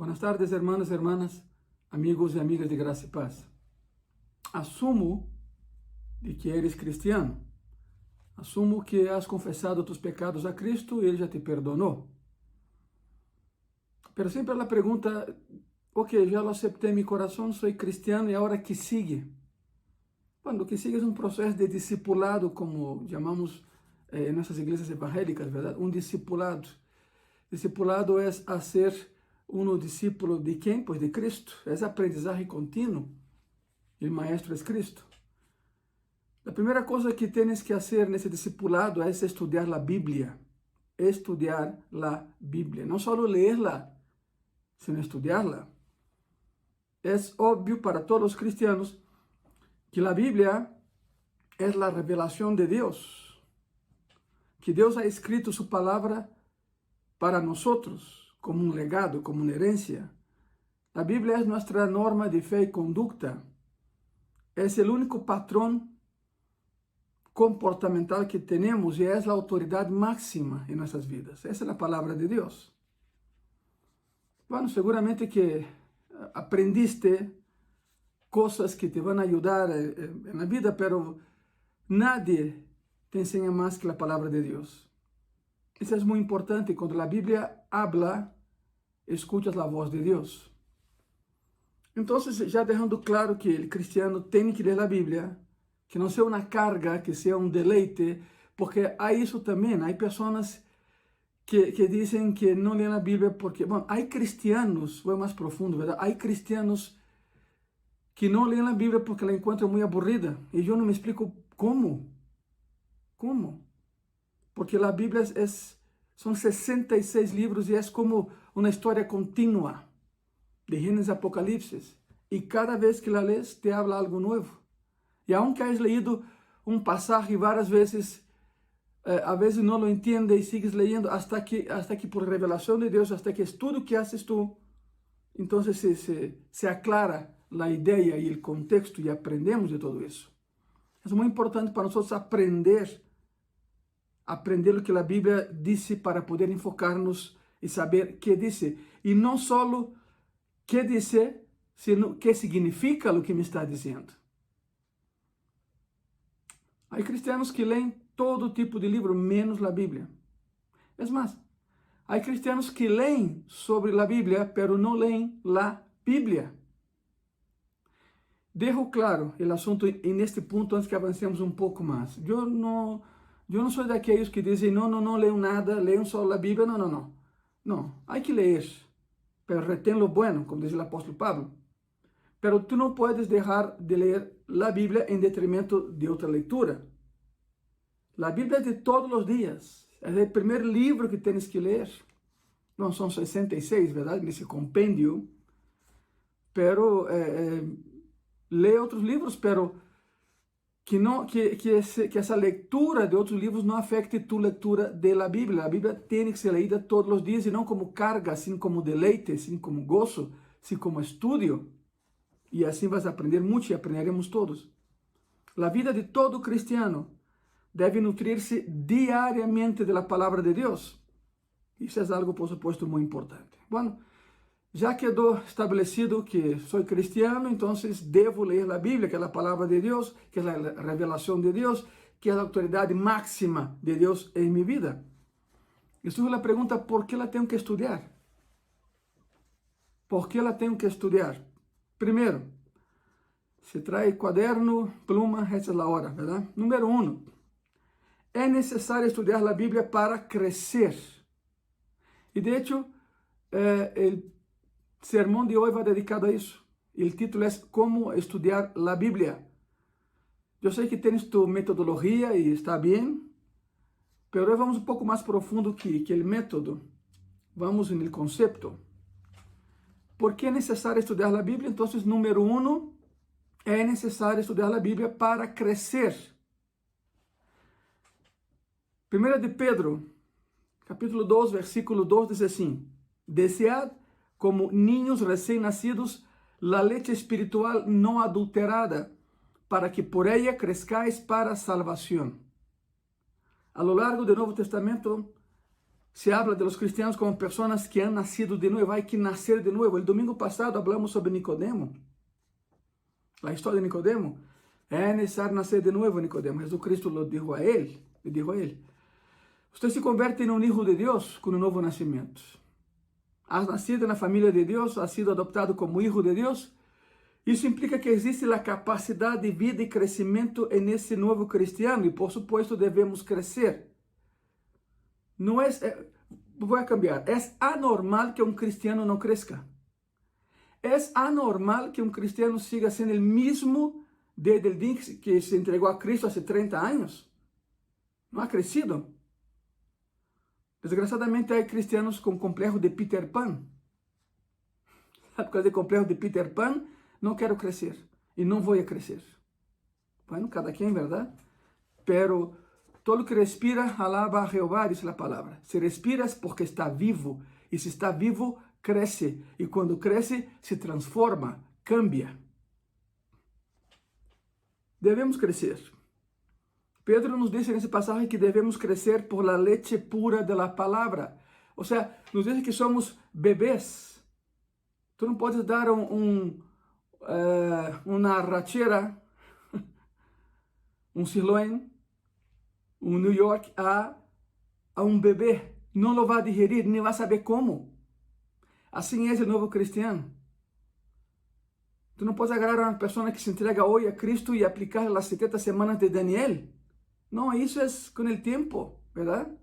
Buenas tardes, hermanos, hermanas, amigos y amigas de Gracia y Paz. Asumo de que eres cristiano. Asumo que has confesado tus pecados a Cristo y Él ya te perdonó. Pero siempre la pregunta, ok, ya lo acepté en mi corazón, soy cristiano y ahora ¿qué sigue? Bueno, lo que sigue es un proceso de discipulado, como llamamos en nuestras iglesias evangélicas, ¿verdad? Un discipulado. Discipulado es hacer uno discípulo de quién? Pues de Cristo. Es aprendizaje continuo. El maestro es Cristo. La primera cosa que tienes que hacer en ese discipulado es estudiar la Biblia. Estudiar la Biblia. No solo leerla, sino estudiarla. Es obvio para todos los cristianos que la Biblia es la revelación de Dios. Que Dios ha escrito su palabra para nosotros, como un legado, como una herencia. La Biblia es nuestra norma de fe y conducta. Es el único patrón comportamental que tenemos y es la autoridad máxima en nuestras vidas. Esa es la palabra de Dios. Bueno, seguramente que aprendiste cosas que te van a ayudar en la vida, pero nadie te enseña más que la palabra de Dios. Eso es muy importante. Cuando la Biblia habla, escuchas la voz de Dios. Entonces, ya dejando claro que el cristiano tiene que leer la Biblia, que no sea una carga, que sea un deleite, porque hay eso también. Hay personas que dicen que no leen la Biblia porque, bueno, hay cristianos, fue más profundo, ¿verdad? Hay cristianos que no leen la Biblia porque la encuentran muy aburrida. Y yo no me explico cómo. ¿Cómo? Porque la Biblia son 66 libros y es como una historia continua de Génesis a Apocalipsis. Y cada vez que la lees te habla algo nuevo. Y aunque hayas leído un pasaje varias veces, a veces no lo entiendes y sigues leyendo hasta que por revelación de Dios, hasta que estudio que haces tú, entonces se aclara la idea y el contexto y aprendemos de todo eso. Es muy importante para nosotros aprender lo que la Biblia dice para poder enfocarnos y saber qué dice. Y no solo qué dice, sino qué significa lo que me está diciendo. Hay cristianos que leen todo tipo de libro, menos la Biblia. Es más, hay cristianos que leen sobre la Biblia, pero no leen la Biblia. Dejo claro el asunto en este punto antes que avancemos un poco más. Yo no soy de aquellos que dicen, no leo nada, leo solo la Biblia. No. No, hay que leer, pero retén lo bueno, como dice el apóstol Pablo. Pero tú no puedes dejar de leer la Biblia en detrimento de otra lectura. La Biblia es de todos los días. Es el primer libro que tienes que leer. No, son 66, ¿verdad? En ese compendio. Pero lee otros libros, pero que esa lectura de otros libros no afecte tu lectura de la Biblia. La Biblia tiene que ser leída todos los días y no como carga, sino como deleite, sino como gozo, sino como estudio. Y así vas a aprender mucho y aprenderemos todos. La vida de todo cristiano debe nutrirse diariamente de la palabra de Dios. Eso es algo, por supuesto, muy importante. Bueno, ya quedó establecido que soy cristiano, entonces debo leer la Biblia, que es la palabra de Dios, que es la revelación de Dios, que es la autoridad máxima de Dios en mi vida. Y surge la pregunta, ¿por qué la tengo que estudiar? ¿Por qué la tengo que estudiar? Primero, se trae cuaderno, pluma, esa es la hora, ¿verdad? Número 1, es necesario estudiar la Biblia para crecer. Y de hecho, el sermón de hoy va dedicado a eso. El título es ¿Cómo estudiar la Biblia? Yo sé que tienes tu metodología y está bien, pero hoy vamos un poco más profundo que el método. Vamos en el concepto. ¿Por qué es necesario estudiar la Biblia? Entonces, número 1, es necesario estudiar la Biblia para crecer. Primera de Pedro, capítulo 2, versículo 2, dice así: Desead como niños recién nacidos la leche espiritual no adulterada, para que por ella crezcáis para salvación. A lo largo del Nuevo Testamento, Se habla de los cristianos como personas que han nacido de nuevo, hay que nacer de nuevo. El domingo pasado hablamos sobre Nicodemo, la historia de Nicodemo. É necessário nascer de novo, Nicodemo. Jesucristo lo dijo a ele, le dijo a ele. Você se converte em um hijo de Deus com um novo nascimento. Has nacido na família de Deus, has sido adoptado como hijo de Deus. Isso implica que existe a capacidade de vida e crescimento nesse novo cristiano e, por supuesto, devemos crescer. Não é, vou cambiar, é anormal que um cristiano não cresça. É anormal que um cristiano siga sendo o mesmo desde o dia que se entregou a Cristo há 30 anos. Não ha crescido. Desgraçadamente, há cristianos com complexo de Peter Pan. Por causa do complexo de Peter Pan, não quero crescer e não vou crescer. Bueno, cada quem, verdade? Pero todo que respira, alaba a Jeová, diz a palavra. Se respiras porque está vivo, e se está vivo, cresce. E quando cresce, se transforma, cambia. Devemos crescer. Pedro nos diz nesse passagem que devemos crescer por la leche pura de la palavra. Ou seja, nos diz que somos bebês. Tu não podes dar uma arrachera, um sirloin, um New York a um bebê. Não lo vai digerir, nem vai saber como. Assim é o novo cristiano. Tu não podes agarrar uma pessoa que se entrega hoje a Cristo e aplicar as 70 semanas de Daniel. Não, isso é com o tempo, verdade?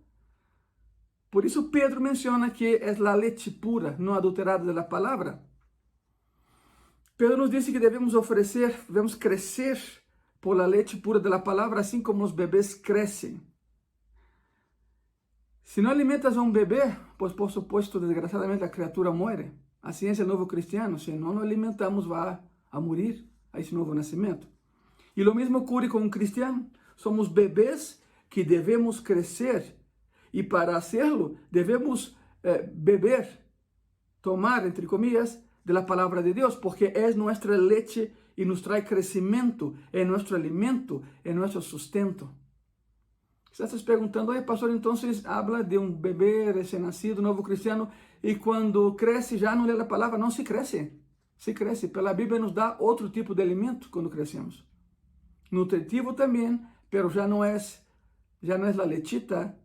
Por isso Pedro menciona que é a leite pura, não adulterada da palavra. Pedro nos disse que devemos crescer por la leite pura da palavra, assim como os bebês crescem. Se não alimentas a um bebê, pois por supuesto, desgraçadamente, a criatura muere. Assim é o novo cristiano, se não alimentamos, vai a morir a esse novo nascimento. E o mesmo ocorre com um cristiano. Somos bebês que devemos crescer. E para hacerlo, devemos beber, tomar, entre comillas, de la palavra de Deus, porque é nossa leite e nos traz crescimento, é nosso alimento, é nosso sustento. Estás se perguntando, oye, pastor, então habla de um bebê recém-nascido, novo cristiano, e quando cresce já não lê a palavra? Não, se cresce. Se cresce. Pela Bíblia nos dá outro tipo de alimento quando crescemos. Nutritivo também, pero já não é a lechita,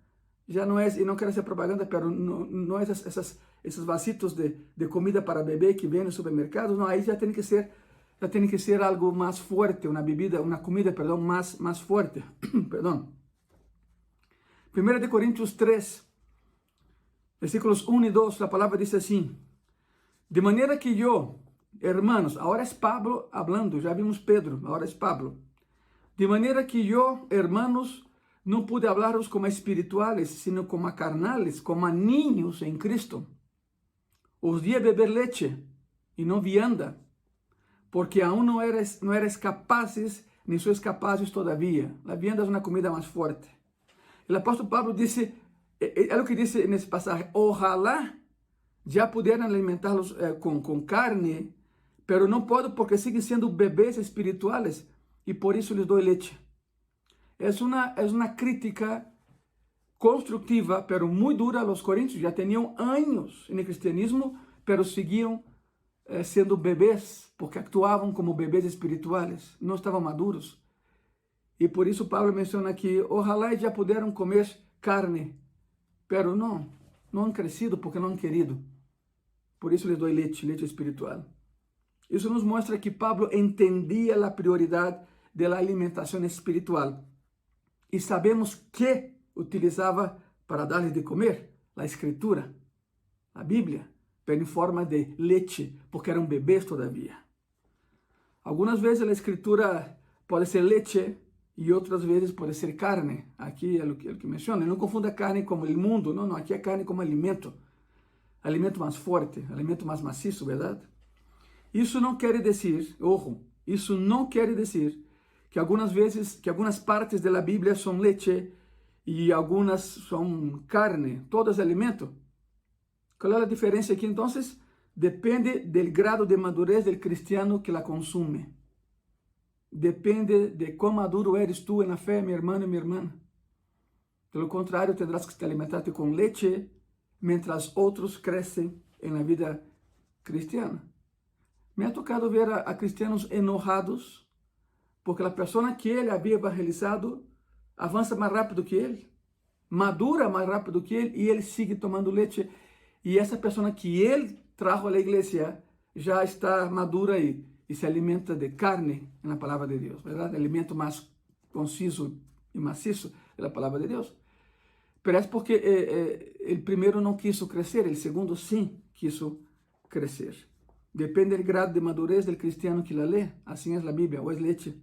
já não é, e não quero ser propaganda, pero não é esses vasitos de comida para bebê que vem no supermercado, não, aí já tem que ser algo mais forte, uma comida, perdão, mais forte, perdão. 1 Coríntios 3, versículos 1 e 2, a palavra diz assim: de maneira que eu, hermanos, agora é Pablo hablando, já vimos Pedro, agora é Pablo. De maneira que eu, hermanos, não pude hablaros como espirituales, sino como a carnales, como a niños em Cristo. Os di a beber leche e não vianda, porque aún não eres capazes, nem sois capazes todavia. A vianda é uma comida mais forte. O apóstolo Pablo disse, é o que disse nesse passagem, ojalá já puderam alimentá-los com carne, pero não posso porque siguen sendo bebês espirituales e por isso lhes dou leite. É uma crítica constructiva, pero muito dura a los coríntios. Já tinham anos no cristianismo, pero seguiam sendo bebês, porque actuavam como bebês espirituales, não estavam maduros. E por isso Pablo menciona que ojalá já puderam comer carne, pero não han crescido porque não han querido. Por isso lhes dou leite espiritual. Isso nos mostra que Pablo entendia a prioridade da alimentação espiritual. E sabemos que utilizava para dar-lhes de comer a Escritura, a Bíblia, pero em forma de leite, porque eram bebês todavia. Algumas vezes a Escritura pode ser leite e outras vezes pode ser carne. Aqui é o que menciona. Não confunda carne como o mundo, não, aqui é carne como alimento mais forte, alimento mais maciço, verdade? Isso não quer dizer, isso não quer dizer que algumas partes da Bíblia são leite e algumas são carne, todas alimento. Qual é a diferença aqui, então? Depende do grado de madurez do cristiano que la consume. Depende de quão maduro eres tu na fé, meu irmão e minha irmã. Pelo contrário, terás que te alimentar com leite mientras otros crecen en la vida cristiana. Me ha tocado ver a cristianos enojados porque a persona que ele havia evangelizado avança mais rápido que ele, madura mais rápido que ele e ele sigue tomando leite. E essa pessoa que ele trajo à igreja já está madura e se alimenta de carne na palavra de Deus, verdade? Alimento mais conciso e maciço da palavra de Deus. Pero é porque o primeiro não quis crescer, o segundo sim quis crescer. Depende do grado de madurez do cristiano que la lê, assim é a Bíblia, ou é leite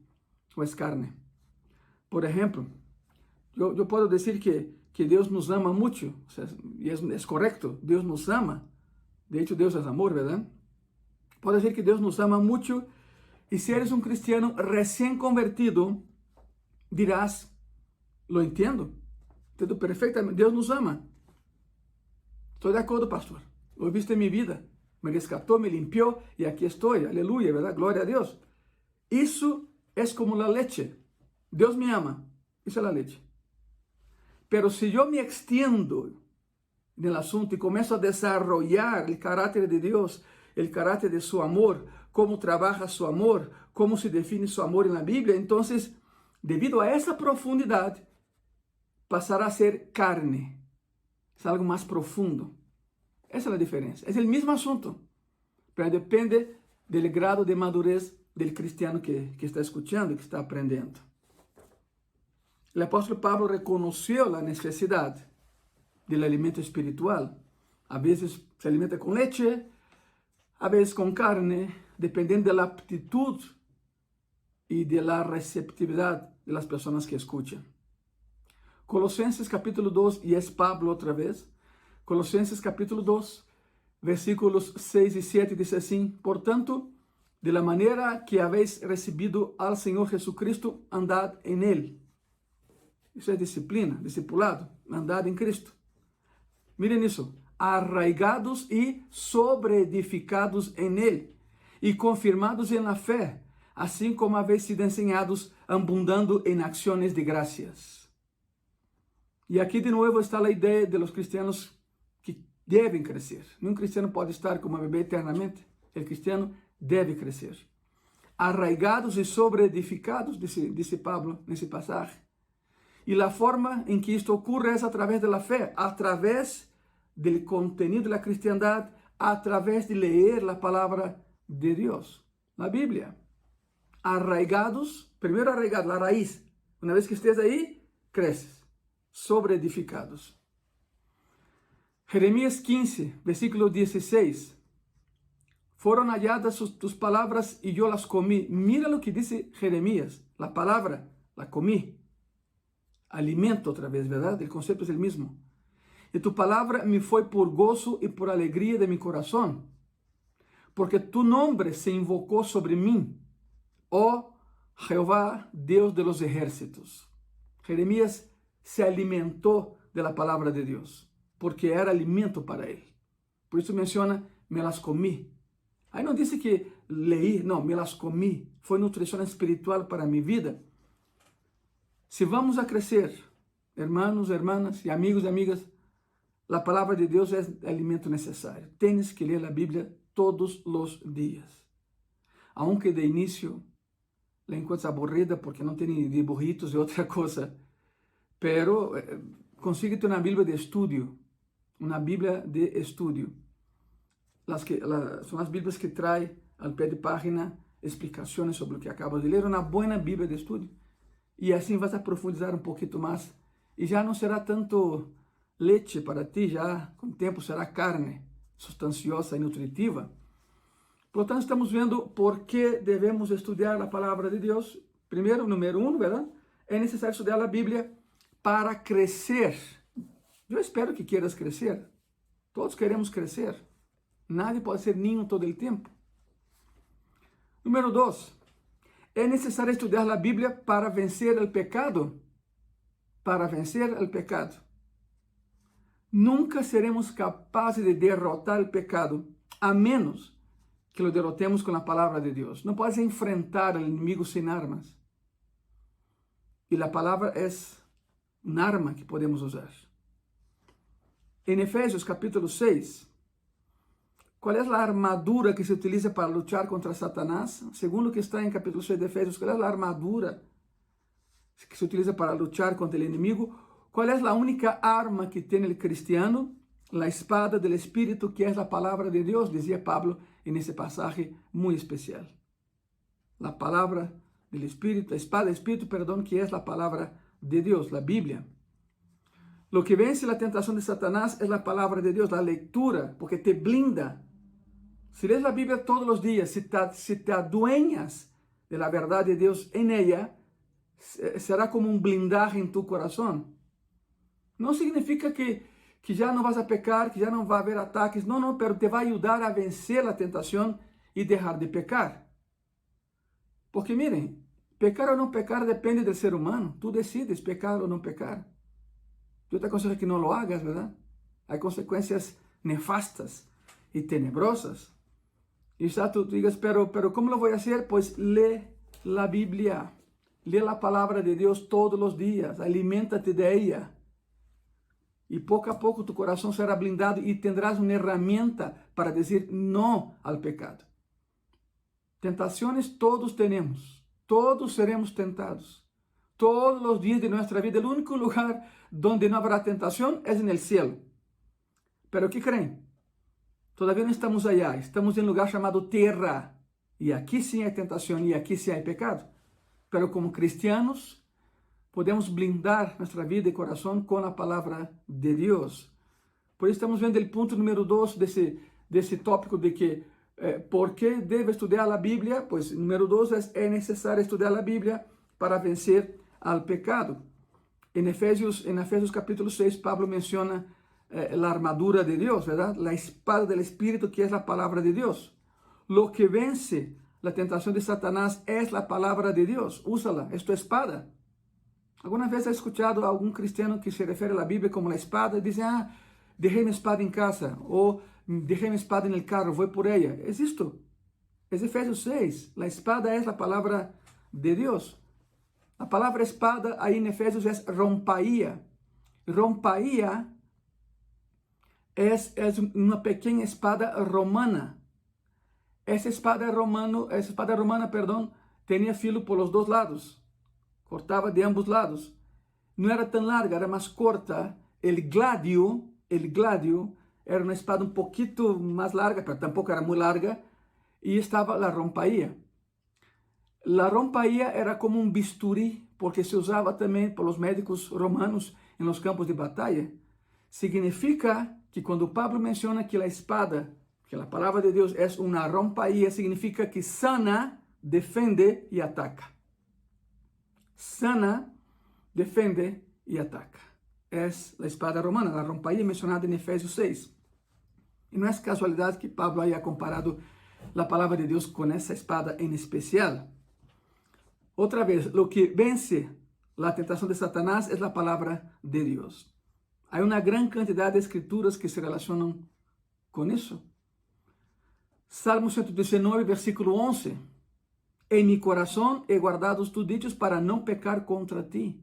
ou é carne. Por exemplo, eu posso dizer que Deus nos ama muito, e é correto, Deus nos ama, de hecho Deus é amor, verdade? Pode dizer que Deus nos ama muito, e se eres um cristiano recém-convertido, dirás, lo entendo, entendo perfeitamente, Deus nos ama. Estou de acordo, pastor, lo he visto em minha vida, me rescatou, me limpiou, e aqui estou, aleluia, verdade? Glória a Deus. Isso é como a leite. Deus me ama, isso é a leite. Pero se eu me extiendo no assunto e começo a desarrollar o caráter de Deus, o caráter de su amor, como trabalha su amor, como se define su amor na Bíblia, então, devido a essa profundidade, passará a ser carne. É algo mais profundo. Essa é a diferença. É o mesmo assunto, mas depende do grado de madurez do cristiano que está escutando, que está aprendendo. O apóstolo Pablo reconheceu a necessidade do alimento espiritual. A vezes se alimenta com leite, a vezes com carne, dependendo da aptitude e da receptividade das pessoas que escutam. Colossenses capítulo 2, e é Pablo outra vez, Colossenses capítulo 2, versículos 6 e 7, diz assim: Portanto, de la maneira que habéis recebido al Senhor Jesucristo, andad en Él. Isso é disciplina, discipulado, andad em Cristo. Miren isso, arraigados e sobreedificados en Él, e confirmados en la fé, assim como habéis sido ensinados, abundando en acciones de gracias. E aqui de novo está a ideia de los cristianos que devem crescer. Nenhum cristiano pode estar como bebê eternamente. O cristiano deve crescer. Arraigados e sobreedificados, disse Pablo nesse passagem. E a forma em que isto ocorre é através da fé, através do contenido da cristiandade, através de ler a palavra de Deus, na Bíblia. Arraigados, primeiro arraigado, a raiz. Uma vez que esteja aí, cresces. Sobreedificados. Jeremias 15, versículo 16. Foram halladas tus palavras e eu las comí. Mira lo que dice Jeremias. La palavra, la comí. Alimento outra vez, verdade? O conceito é o mesmo. E tu palavra me foi por gozo e por alegria de mi coração, porque tu nombre se invocou sobre mim, ó Jeová, Deus de los ejércitos. Jeremias se alimentou da palavra de Deus, porque era alimento para ele. Por isso menciona, me las comí. Aí não disse que leí, não, me las comí. Foi nutrição espiritual para minha vida. Se vamos a crescer, hermanos, hermanas e amigos e amigas, a palavra de Deus é alimento necessário. Tens que ler a Bíblia todos os dias. Aunque de início la encuentres aburrida porque não tem dibujitos e outra coisa, pero consíguete uma Bíblia de estudio, uma Bíblia de estudio. São as Bíblias que traem ao pé de página explicações sobre o que acabas de ler, uma boa Bíblia de estudio. E assim vas a profundizar um pouquinho mais. E já não será tanto leite para ti, já com o tempo será carne substanciosa e nutritiva. Portanto, estamos vendo por que devemos estudar a palavra de Deus. Primeiro, número 1, verdade? É necessário estudar a Bíblia para crescer. Eu espero que queiras crescer. Todos queremos crescer. Nadie pode ser niño todo o tempo. Número 2. É necessário estudar a Bíblia para vencer o pecado. Para vencer o pecado. Nunca seremos capazes de derrotar o pecado, a menos que lo derrotemos com a palavra de Deus. Não podes enfrentar o inimigo sem armas. E a palavra é uma arma que podemos usar. En Efesios capítulo 6, ¿cuál es la armadura que se utiliza para luchar contra Satanás? Según lo que está en capítulo 6 de Efesios, ¿cuál es la armadura que se utiliza para luchar contra el enemigo? ¿Cuál es la única arma que tiene el cristiano? La espada del Espíritu, que es la palabra de Dios, decía Pablo en ese pasaje muy especial. La palabra del Espíritu, la espada del Espíritu, perdón, que es la palabra de Dios, la Biblia. Lo que vence la tentación de Satanás es la palabra de Dios, la lectura, porque te blinda. Si lees la Biblia todos los días, si te adueñas de la verdad de Dios en ella, será como un blindaje en tu corazón. No significa que ya no vas a pecar, que ya no va a haber ataques. No, pero te va a ayudar a vencer la tentación y dejar de pecar. Porque miren, pecar o no pecar depende del ser humano. Tú decides pecar o no pecar. Yo te aconsejo que no lo hagas, ¿verdad? Hay consecuencias nefastas y tenebrosas. Y quizá tú digas, pero ¿cómo lo voy a hacer? Pues lee la Biblia. Lee la palabra de Dios todos los días. Aliméntate de ella. Y poco a poco tu corazón será blindado y tendrás una herramienta para decir no al pecado. Tentaciones todos tenemos. Todos seremos tentados. Todos los días de nuestra vida. El único lugar donde no habrá tentación es en el cielo. Pero ¿qué creen? Todavía no estamos allá. Estamos en un lugar llamado tierra. Y aquí sí hay tentación y aquí sí hay pecado. Pero como cristianos podemos blindar nuestra vida y corazón con la palabra de Dios. Por eso estamos viendo el punto número 2 de ese tópico de que ¿por qué debe estudiar la Biblia? Pues número 2 es necesario estudiar la Biblia para vencer al pecado. En Efesios capítulo 6, Pablo menciona la armadura de Dios, ¿verdad? La espada del Espíritu, que es la palabra de Dios. Lo que vence la tentación de Satanás es la palabra de Dios. Úsala, es tu espada. ¿Alguna vez has escuchado a algún cristiano que se refiere a la Biblia como la espada? Y dice, dejé mi espada en casa, o dejé mi espada en el carro, voy por ella. Es esto, es Efesios 6. La espada es la palabra de Dios. La palabra espada ahí en Efesios es rompaía. Rompaía es una pequeña espada romana. Esa espada romana, tenía filo por los dos lados. Cortaba de ambos lados. No era tan larga, era más corta. El gladio era una espada un poquito más larga, pero tampoco era muy larga. Y estaba la rompaía. La rompaía era como un bisturí, porque se usaba también por los médicos romanos en los campos de batalla. Significa que cuando Pablo menciona que la espada, que la palabra de Dios es una rompaía, significa que sana, defiende y ataca. Sana, defiende y ataca. Es la espada romana, la rompaía mencionada en Efesios 6. Y no es casualidad que Pablo haya comparado la palabra de Dios con esa espada en especial. Otra vez, lo que vence la tentación de Satanás es la palabra de Dios. Hay una gran cantidad de escrituras que se relacionan con eso. Salmo 119, versículo 11. En mi corazón he guardado tus dichos para no pecar contra ti.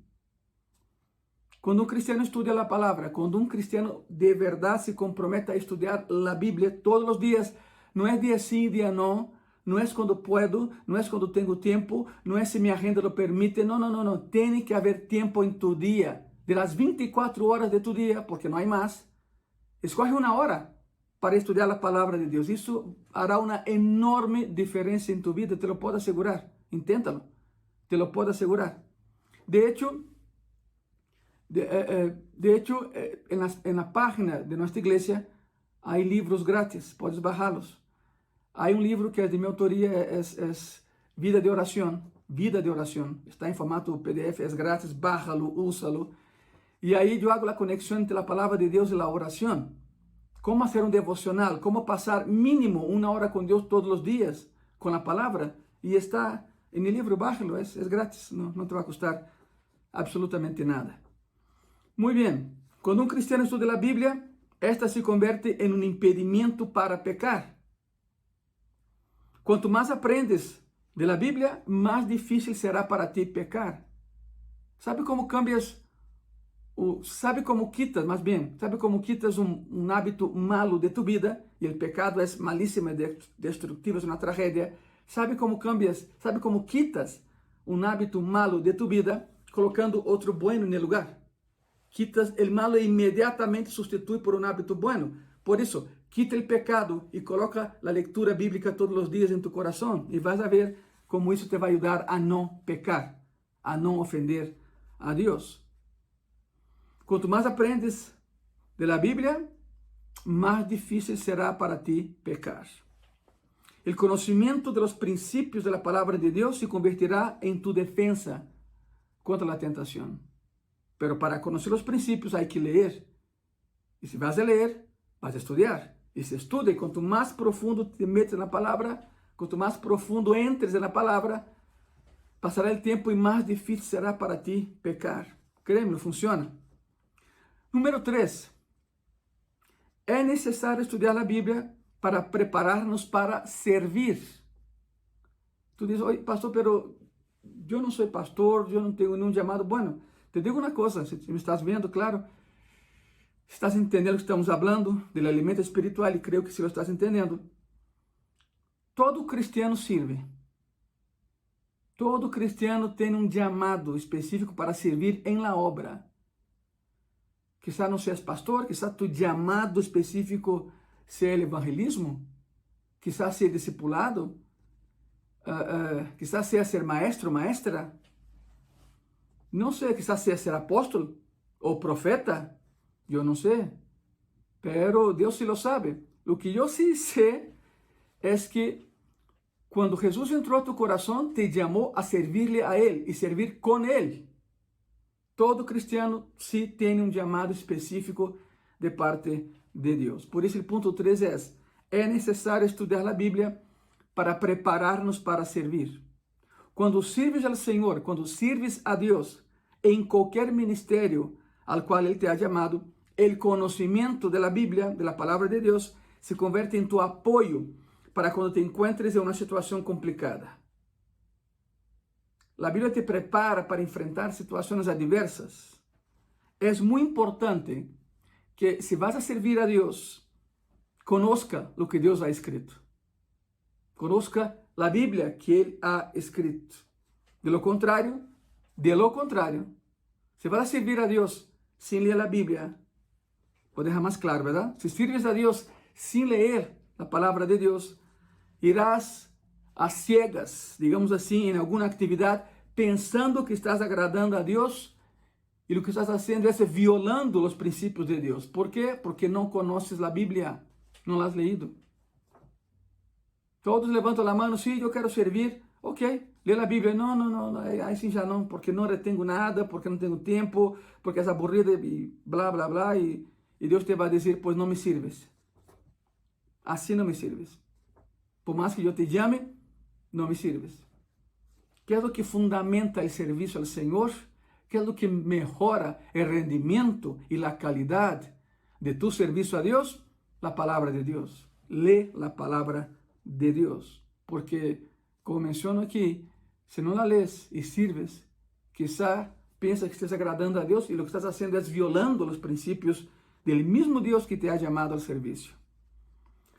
Cuando un cristiano estudia la palabra, cuando un cristiano de verdad se compromete a estudiar la Biblia todos los días, no es día sí, día no, no es cuando puedo, no es cuando tengo tiempo, no es si mi agenda lo permite, no. Tiene que haber tiempo en tu día. De las 24 horas de tu día, porque no hay más, escoge una hora para estudiar la palabra de Dios. Eso hará una enorme diferencia en tu vida, te lo puedo asegurar. Inténtalo, te lo puedo asegurar. De hecho, en la página de nuestra iglesia hay libros gratis, puedes bajarlos. Hay un libro que es de mi autoría, es Vida de Oración. Está en formato PDF, es gratis, bájalo, úsalo. Y ahí yo hago la conexión entre la palabra de Dios y la oración. Cómo hacer un devocional, cómo pasar mínimo una hora con Dios todos los días, con la palabra. Y está en el libro, bájalo, es gratis, no te va a costar absolutamente nada. Muy bien, cuando un cristiano estudia la Biblia, esta se convierte en un impedimento para pecar. Cuanto más aprendes de la Biblia, más difícil será para ti pecar. ¿Sabe cómo cambias sabe como quitas, más bien, sabe como quitas un hábito malo de tu vida, y el pecado es malísimo y destructivo, es una tragedia. Sabe como cambias, sabe como quitas un hábito malo de tu vida, colocando otro bueno en el lugar. Quitas el malo e inmediatamente sustitui por un hábito bueno. Por eso, quita el pecado y coloca la lectura bíblica todos los días en tu corazón, y vas a ver cómo eso te va a ayudar a no pecar, a no ofender a Dios. Quanto mais aprendes de la Bíblia, mais difícil será para ti pecar. El conocimiento de los principios de la palabra de Dios se convertirá en tu defensa contra la tentación. Pero para conocer los principios hay que leer. Y si vas a leer, vas a estudiar. Y se estudia, y cuanto más profundo te metes en la palabra, cuanto más profundo entres en la palabra, pasará el tiempo y más difícil será para ti pecar. Créeme, funciona. Número 3. É necessário estudar a Bíblia para preparar-nos para servir. Tu diz, oi, pastor, pero eu não sou pastor, eu não tenho nenhum chamado. Bueno, te digo uma coisa, se me estás vendo, claro, estás entendendo que estamos falando do alimento espiritual, e creio que se lo estás entendendo. Todo cristiano sirve. Todo cristiano tem um chamado específico para servir em la obra. Quizá não seas pastor, quizá tu chamado específico seja o evangelismo, quizá seja discipulado, quizá seja ser maestro, maestra, não sei, quizá seja ser apóstolo ou profeta, eu não sei, pero Deus sí lo sabe. O que eu sí sei é que quando Jesus entrou a tu coração, te chamou a servirle a Ele e servir com Ele. Todo cristiano sí tem um chamado específico de parte de Deus. Por isso, o ponto 3 é necessário estudar a Bíblia para preparar-nos para servir. Quando sirves ao Senhor, quando sirves a Deus em qualquer ministério al qual Ele te ha chamado, o conhecimento da Bíblia, da palavra de Deus, se converte em tu apoio para quando te encuentres em uma situação complicada. A Bíblia te prepara para enfrentar situações adversas. É muito importante que, se vas a servir a Deus, conozca o que Deus ha escrito. Conozca a Bíblia que Ele ha escrito. De lo contrario, se vas a servir a Deus sem ler a Bíblia, vou deixar mais claro, ¿verdad? Se sirves a Deus sem ler a palavra de Deus, irás a ciegas, digamos assim, em alguma atividade, pensando que estás agradando a Deus, e o que estás fazendo é violando os princípios de Deus. ¿Por quê? Porque não conheces a Bíblia, não la has leído. Todos levantam a mão, sim, eu quero servir, ok, lê a Bíblia, não, aí sim já não, porque não retenho nada, porque não tenho tempo, porque és aburrida e blá, blá, blá, e Deus te vai dizer, pois não me sirves. Assim não me sirves. Por mais que eu te llame, não me sirves. ¿Qué es lo que fundamenta el servicio al Señor? ¿Qué es lo que mejora el rendimiento y la calidad de tu servicio a Dios? La palabra de Dios. Lee la palabra de Dios. Porque, como menciono aquí, si no la lees y sirves, quizá piensas que estés agradando a Dios y lo que estás haciendo es violando los principios del mismo Dios que te ha llamado al servicio.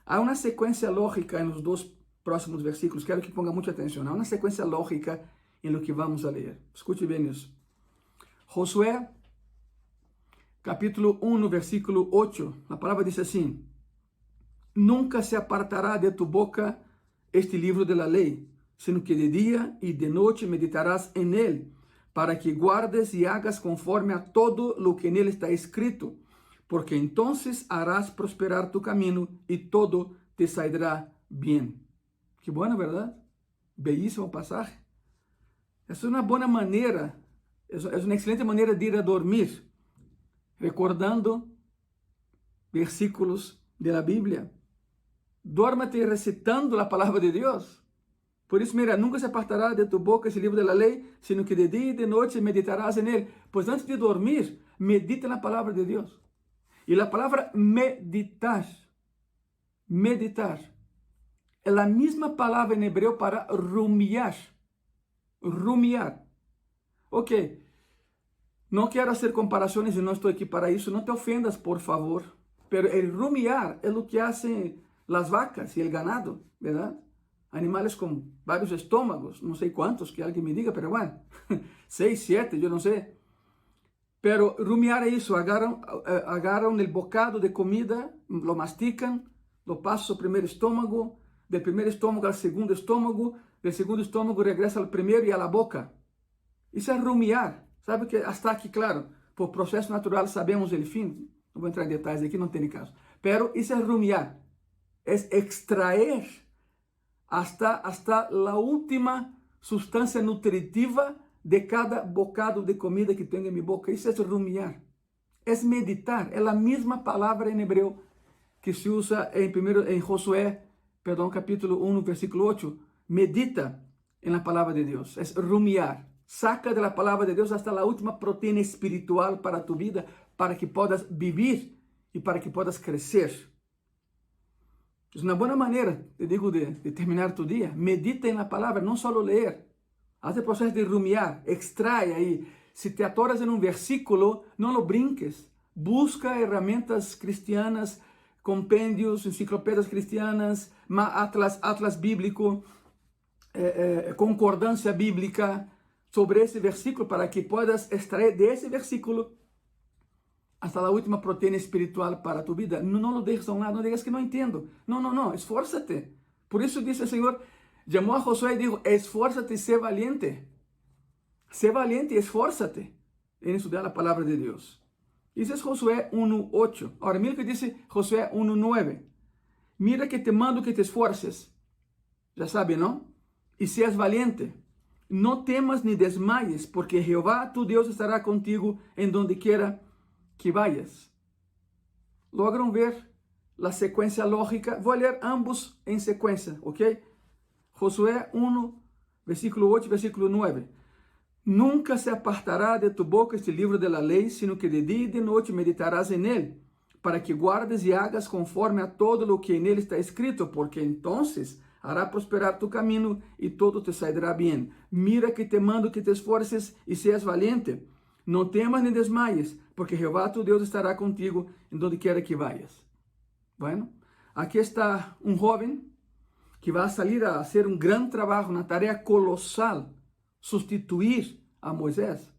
Há uma sequência lógica nos dois próximos versículos. Quero que ponga muita atenção. Há uma sequência lógica em lo que vamos a ler. Escute bem isso. Josué, capítulo 1, versículo 8. A palavra diz assim: Nunca se apartará de tu boca este livro de la lei, sino que de dia e de noite meditarás en él, para que guardes e hagas conforme a todo lo que nele está escrito, porque entonces harás prosperar tu camino y todo te saldrá bien. Qué buena, ¿verdad? Bellísimo pasaje. Es una buena manera, es una excelente manera de ir a dormir, recordando versículos de la Biblia. Duérmate recitando la palabra de Dios. Por isso, mira, nunca se apartará de tu boca esse livro de la lei, sino que de dia e de noite meditarás en él. Pues antes de dormir, medita na palavra de Deus. E a palavra meditar é a mesma palavra em hebreu para rumiar. Rumiar. Ok. No quiero hacer comparaciones y no estoy aquí para eso, no te ofendas, por favor. Pero el rumiar es lo que hacen las vacas y el ganado, ¿verdad? Animales con varios estómagos, no sé cuántos, que alguien me diga, pero bueno, 6, 7, yo no sé. Pero rumiar es eso, agarran el bocado de comida, lo mastican, lo pasan al primer estómago, del primer estómago al segundo estómago, del segundo estómago regresa al primero y a la boca. Isso é rumiar. Sabe que hasta aqui, claro, por processo natural sabemos o fim. Não vou entrar em detalhes aqui, não tem caso. Pero isso é rumiar. É extrair hasta a última substância nutritiva de cada bocado de comida que tenho em minha boca. Isso é rumiar. É meditar. É a mesma palavra em hebreu que se usa em Josué, capítulo 1, versículo 8. Medita em la palavra de Deus. É rumiar. Saca de la palabra de Dios hasta la última proteína espiritual para tu vida, para que puedas vivir y para que puedas crecer. Es una buena manera, te digo, de terminar tu día. Medita en la palabra, no solo leer. Haz el proceso de rumiar, extrae ahí. Si te atoras en un versículo, no lo brinques. Busca herramientas cristianas, compendios, enciclopedias cristianas, atlas bíblico, concordancia bíblica, sobre esse versículo para que puedas extrair de ese versículo hasta la última proteína espiritual para tu vida. No lo dejes a un lado, no digas que no entiendo. No, esfuérzate. Por eso dice el Señor, llamó a Josué y dijo, esfuérzate y sé valiente. Sé valiente y esfuérzate en estudiar la palabra de Dios. Isso es Josué 1:8. Ahora mira que dice Josué 1:9. Mira que te mando que te esfuerces. Ya sabe, ¿no? Y seas valiente. No temas ni desmayes, porque Jehová tu Dios estará contigo en donde quiera que vayas. ¿Logran ver la secuencia lógica? Voy a leer ambos en secuencia, ¿ok? Josué 1, versículo 8, versículo 9. Nunca se apartará de tu boca este libro de la ley, sino que de día y de noche meditarás en él, para que guardes y hagas conforme a todo lo que en él está escrito, porque entonces hará prosperar tu camino y todo te saldrá bien. Mira que te mando que te esfuerces y seas valiente. No temas ni desmayes, porque Jehová tu Dios estará contigo en donde quiera que vayas. Bueno, aquí está un joven que va a salir a hacer un gran trabajo, una tarea colosal, sustituir a Moisés.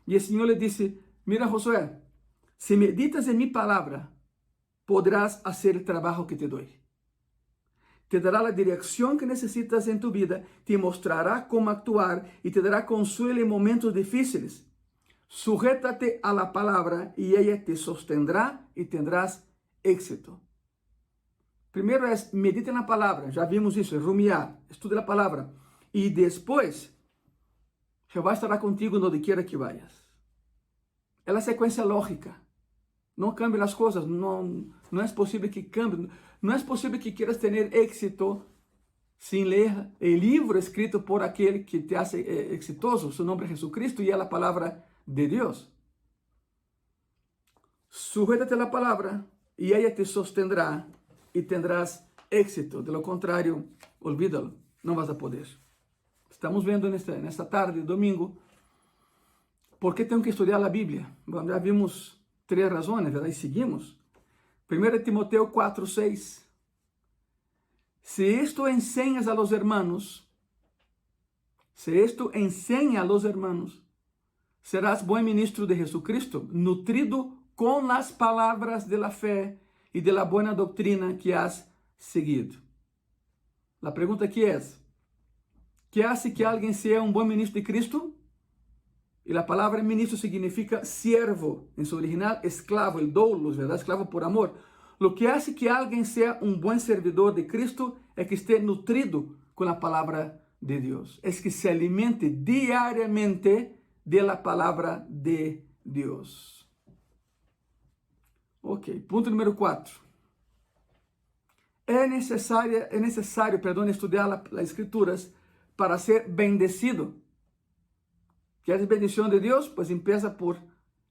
Y el Señor le dice, mira Josué, si meditas en mi palabra, podrás hacer el trabajo que te doy. Te dará la dirección que necesitas en tu vida, te mostrará cómo actuar y te dará consuelo en momentos difíciles. Sujétate a la palabra y ella te sostendrá y tendrás éxito. Primero es medita en la palabra, ya vimos eso, es rumiar, estudia la palabra. Y después, Jehová estará contigo donde quiera que vayas. Es la secuencia lógica. No cambie las cosas, no es posible que cambie. No es posible que quieras tener éxito sin leer el libro escrito por aquel que te hace exitoso. Su nombre es Jesucristo y es la palabra de Dios. Sujétate a la palabra y ella te sostendrá y tendrás éxito. De lo contrario, olvídalo, no vas a poder. Estamos viendo en esta tarde, domingo, por qué tengo que estudiar la Biblia. Bueno, ya vimos 3 razones, ¿verdad? Y seguimos. 1 Timoteo 4:6. Si esto enseñas a los hermanos, serás buen ministro de Jesucristo, nutrido con las palabras de la fe y de la buena doctrina que has seguido. La pregunta aquí es, ¿qué hace que alguien sea un buen ministro de Cristo? Y la palabra ministro significa siervo, en su original esclavo, el doulos, ¿verdad? Esclavo por amor. Lo que hace que alguien sea un buen servidor de Cristo es que esté nutrido con la palabra de Dios. Es que se alimente diariamente de la palabra de Dios. Ok, punto número 4. Es necesario, estudiar las Escrituras para ser bendecido. ¿Quieres bendición de Dios? Pues empieza por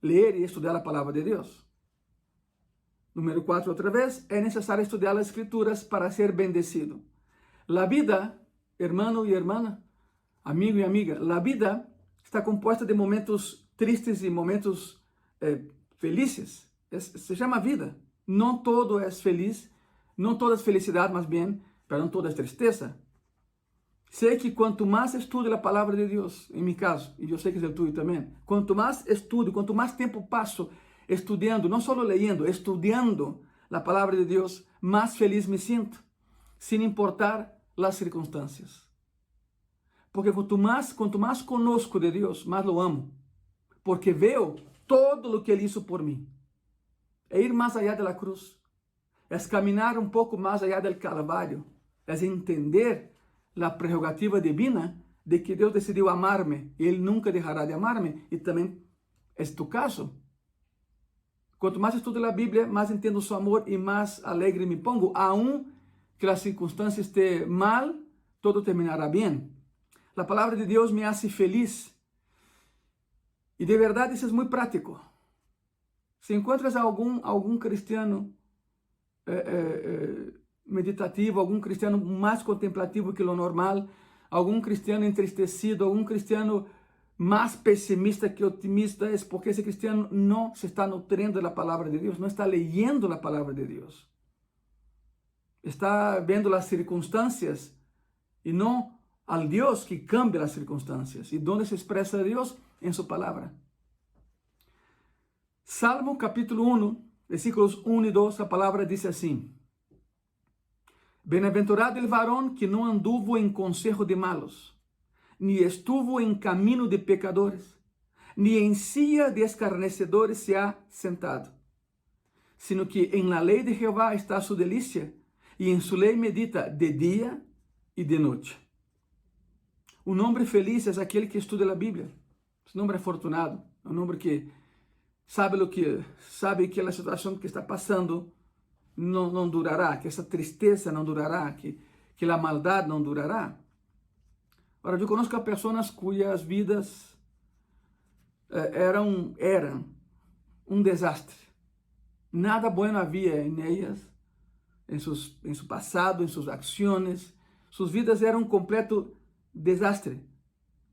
leer y estudiar la palabra de Dios. Número 4, otra vez, es necesario estudiar las Escrituras para ser bendecido. La vida, hermano y hermana, amigo y amiga, la vida está compuesta de momentos tristes e momentos felizes. Se chama vida. Não todo é feliz, não toda é felicidade, mas bem, pero não toda é tristeza. Sei que quanto mais estudo a palavra de Deus, em meu caso, e eu sei que é o tuyo também, quanto mais estudo, quanto mais tempo passo estudando, não só leyendo, estudando a palavra de Deus, mais feliz me sinto, sem importar as circunstâncias. Porque quanto mais conosco de Deus, mais lo amo. Porque veo todo o que Ele hizo por mim. É ir mais allá da cruz. É caminhar um pouco mais allá del Calvário. É entender a prerrogativa divina de que Deus decidiu amar-me e Ele nunca deixará de amar-me. E também é tu caso. Quanto mais estudo a Bíblia, mais entendo seu amor e mais alegre me pongo. Aun que as circunstâncias estejam mal, todo terminará bem. A palavra de Deus me hace feliz. E de verdade isso é muito prático. Se encontras algum cristiano meditativo, algum cristiano mais contemplativo que o normal, algum cristiano entristecido, algum cristiano mais pessimista que otimista, é porque esse cristiano não se está nutrindo da palavra de Deus, não está leyendo a palavra de Deus. Está vendo as circunstâncias e não al Deus que cambia as circunstâncias. E onde se expressa Deus? Em sua palavra. Salmo capítulo 1, versículos 1 e 2, a palavra diz assim: Bem-aventurado el varón que não anduvo em consejo de malos, ni estuvo em caminho de pecadores, ni em silla de escarnecedores se ha sentado, sino que em la lei de Jehová está su delícia, e em su lei medita de dia e de noite. Um homem feliz é aquele que estuda a Bíblia. Esse homem é afortunado, é um homem que sabe que a situação que está passando não durará, que essa tristeza não durará, que a maldade não durará. Agora, eu conheço pessoas cujas vidas eram um desastre. Nada bueno havia em elas, em seu passado, em suas ações. Suas vidas eram um completo desastre.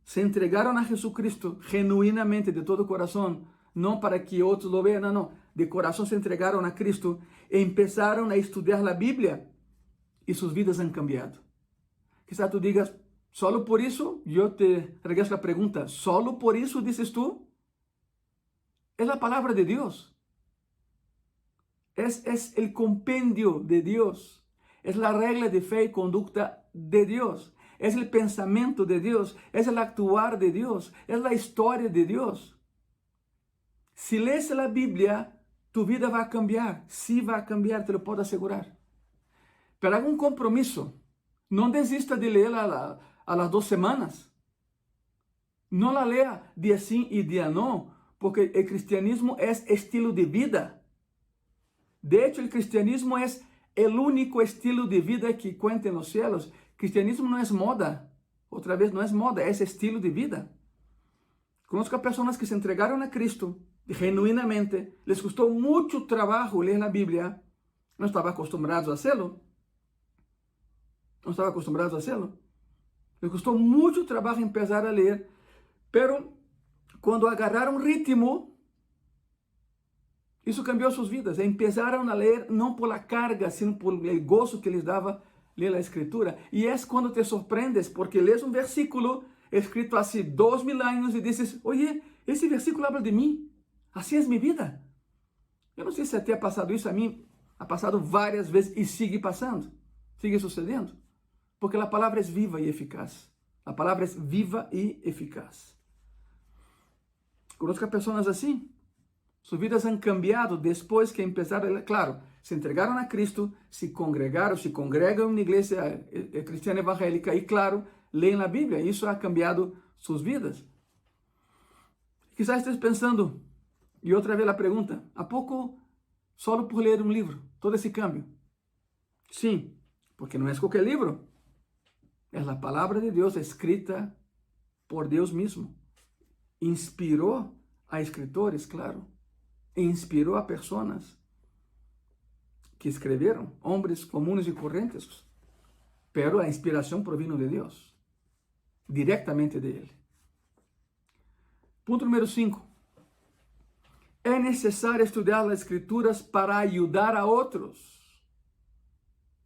Se entregaram a Jesucristo genuinamente, de todo o coração, não para que outros lo vejam, não. De coração se entregaram a Cristo e começaram a estudar a Bíblia e suas vidas han cambiado. Quizás tu digas, solo por isso, eu te regreso a pergunta, solo por isso dices tu? É a palavra de Deus. É o compêndio de Deus. É a regra de fé e conduta de Deus. É o pensamento de Deus. É o actuar de Deus. É a história de Deus. Se lees a Bíblia, tu vida vai cambiar. Sí vai cambiar, te lo puedo asegurar. Pero haga um compromisso. Não desista de ler a las 2 semanas. Não la lea dia sim e dia não, porque o cristianismo é estilo de vida. De hecho, o cristianismo é o único estilo de vida que cuenta en los cielos. Cristianismo não é moda. Outra vez, não é moda, é estilo de vida. Conozco pessoas que se entregaram a Cristo genuinamente, les custou muito trabalho ler a Bíblia, não estavam acostumbrados a hacerlo. Não estavam acostumbrados a hacerlo. Les custou muito trabalho empezar a ler, pero quando agarraram ritmo, isso cambiou suas vidas. Empezaram a ler não por la carga, sino por el gozo que les dava ler a Escritura. E é quando te sorprendes, porque lês um versículo escrito há 2000 anos e dizes, oye, esse versículo habla de mim. Assim é minha vida. Eu não sei se até ha passado isso, a mim ha passado várias vezes e sigue passando, sigue sucedendo. Porque a palavra é viva e eficaz. A palavra é viva e eficaz. Conozco pessoas assim. Suas vidas han cambiado depois que empezaram, claro, se entregaram a Cristo, se congregaram, se congregam na igreja cristiana evangélica e, claro, leem a Bíblia. Isso ha cambiado suas vidas. Quizás estés pensando, e outra vez a pergunta, ¿a pouco só por ler um livro, todo esse cambio? Sim, porque não é qualquer livro. É a palavra de Deus escrita por Deus mesmo. Inspirou a escritores, claro. E inspirou a pessoas que escreveram, homens comuns e correntes. Pero a inspiração provino de Deus, diretamente de Ele. Ponto número 5. é necessário estudar as Escrituras para ajudar a outros.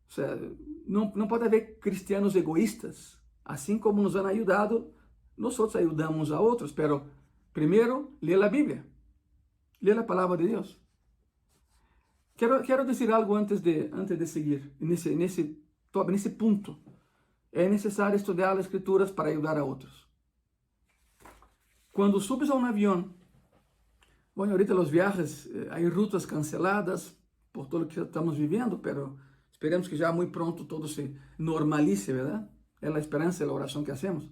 O sea, não pode haver cristianos egoístas. Assim como nos han ajudado, nós ajudamos a outros, pero primeiro, lê a Bíblia. Lê a palavra de Deus. Quero dizer algo antes de seguir, nesse ponto. É necessário estudar as Escrituras para ajudar a outros. Quando subes a um avião, bueno, ahorita os viajes, há rutas canceladas por tudo que estamos vivendo, pero esperemos que já muito pronto todo se normalize, ¿verdad? É a esperança, é a oração que hacemos.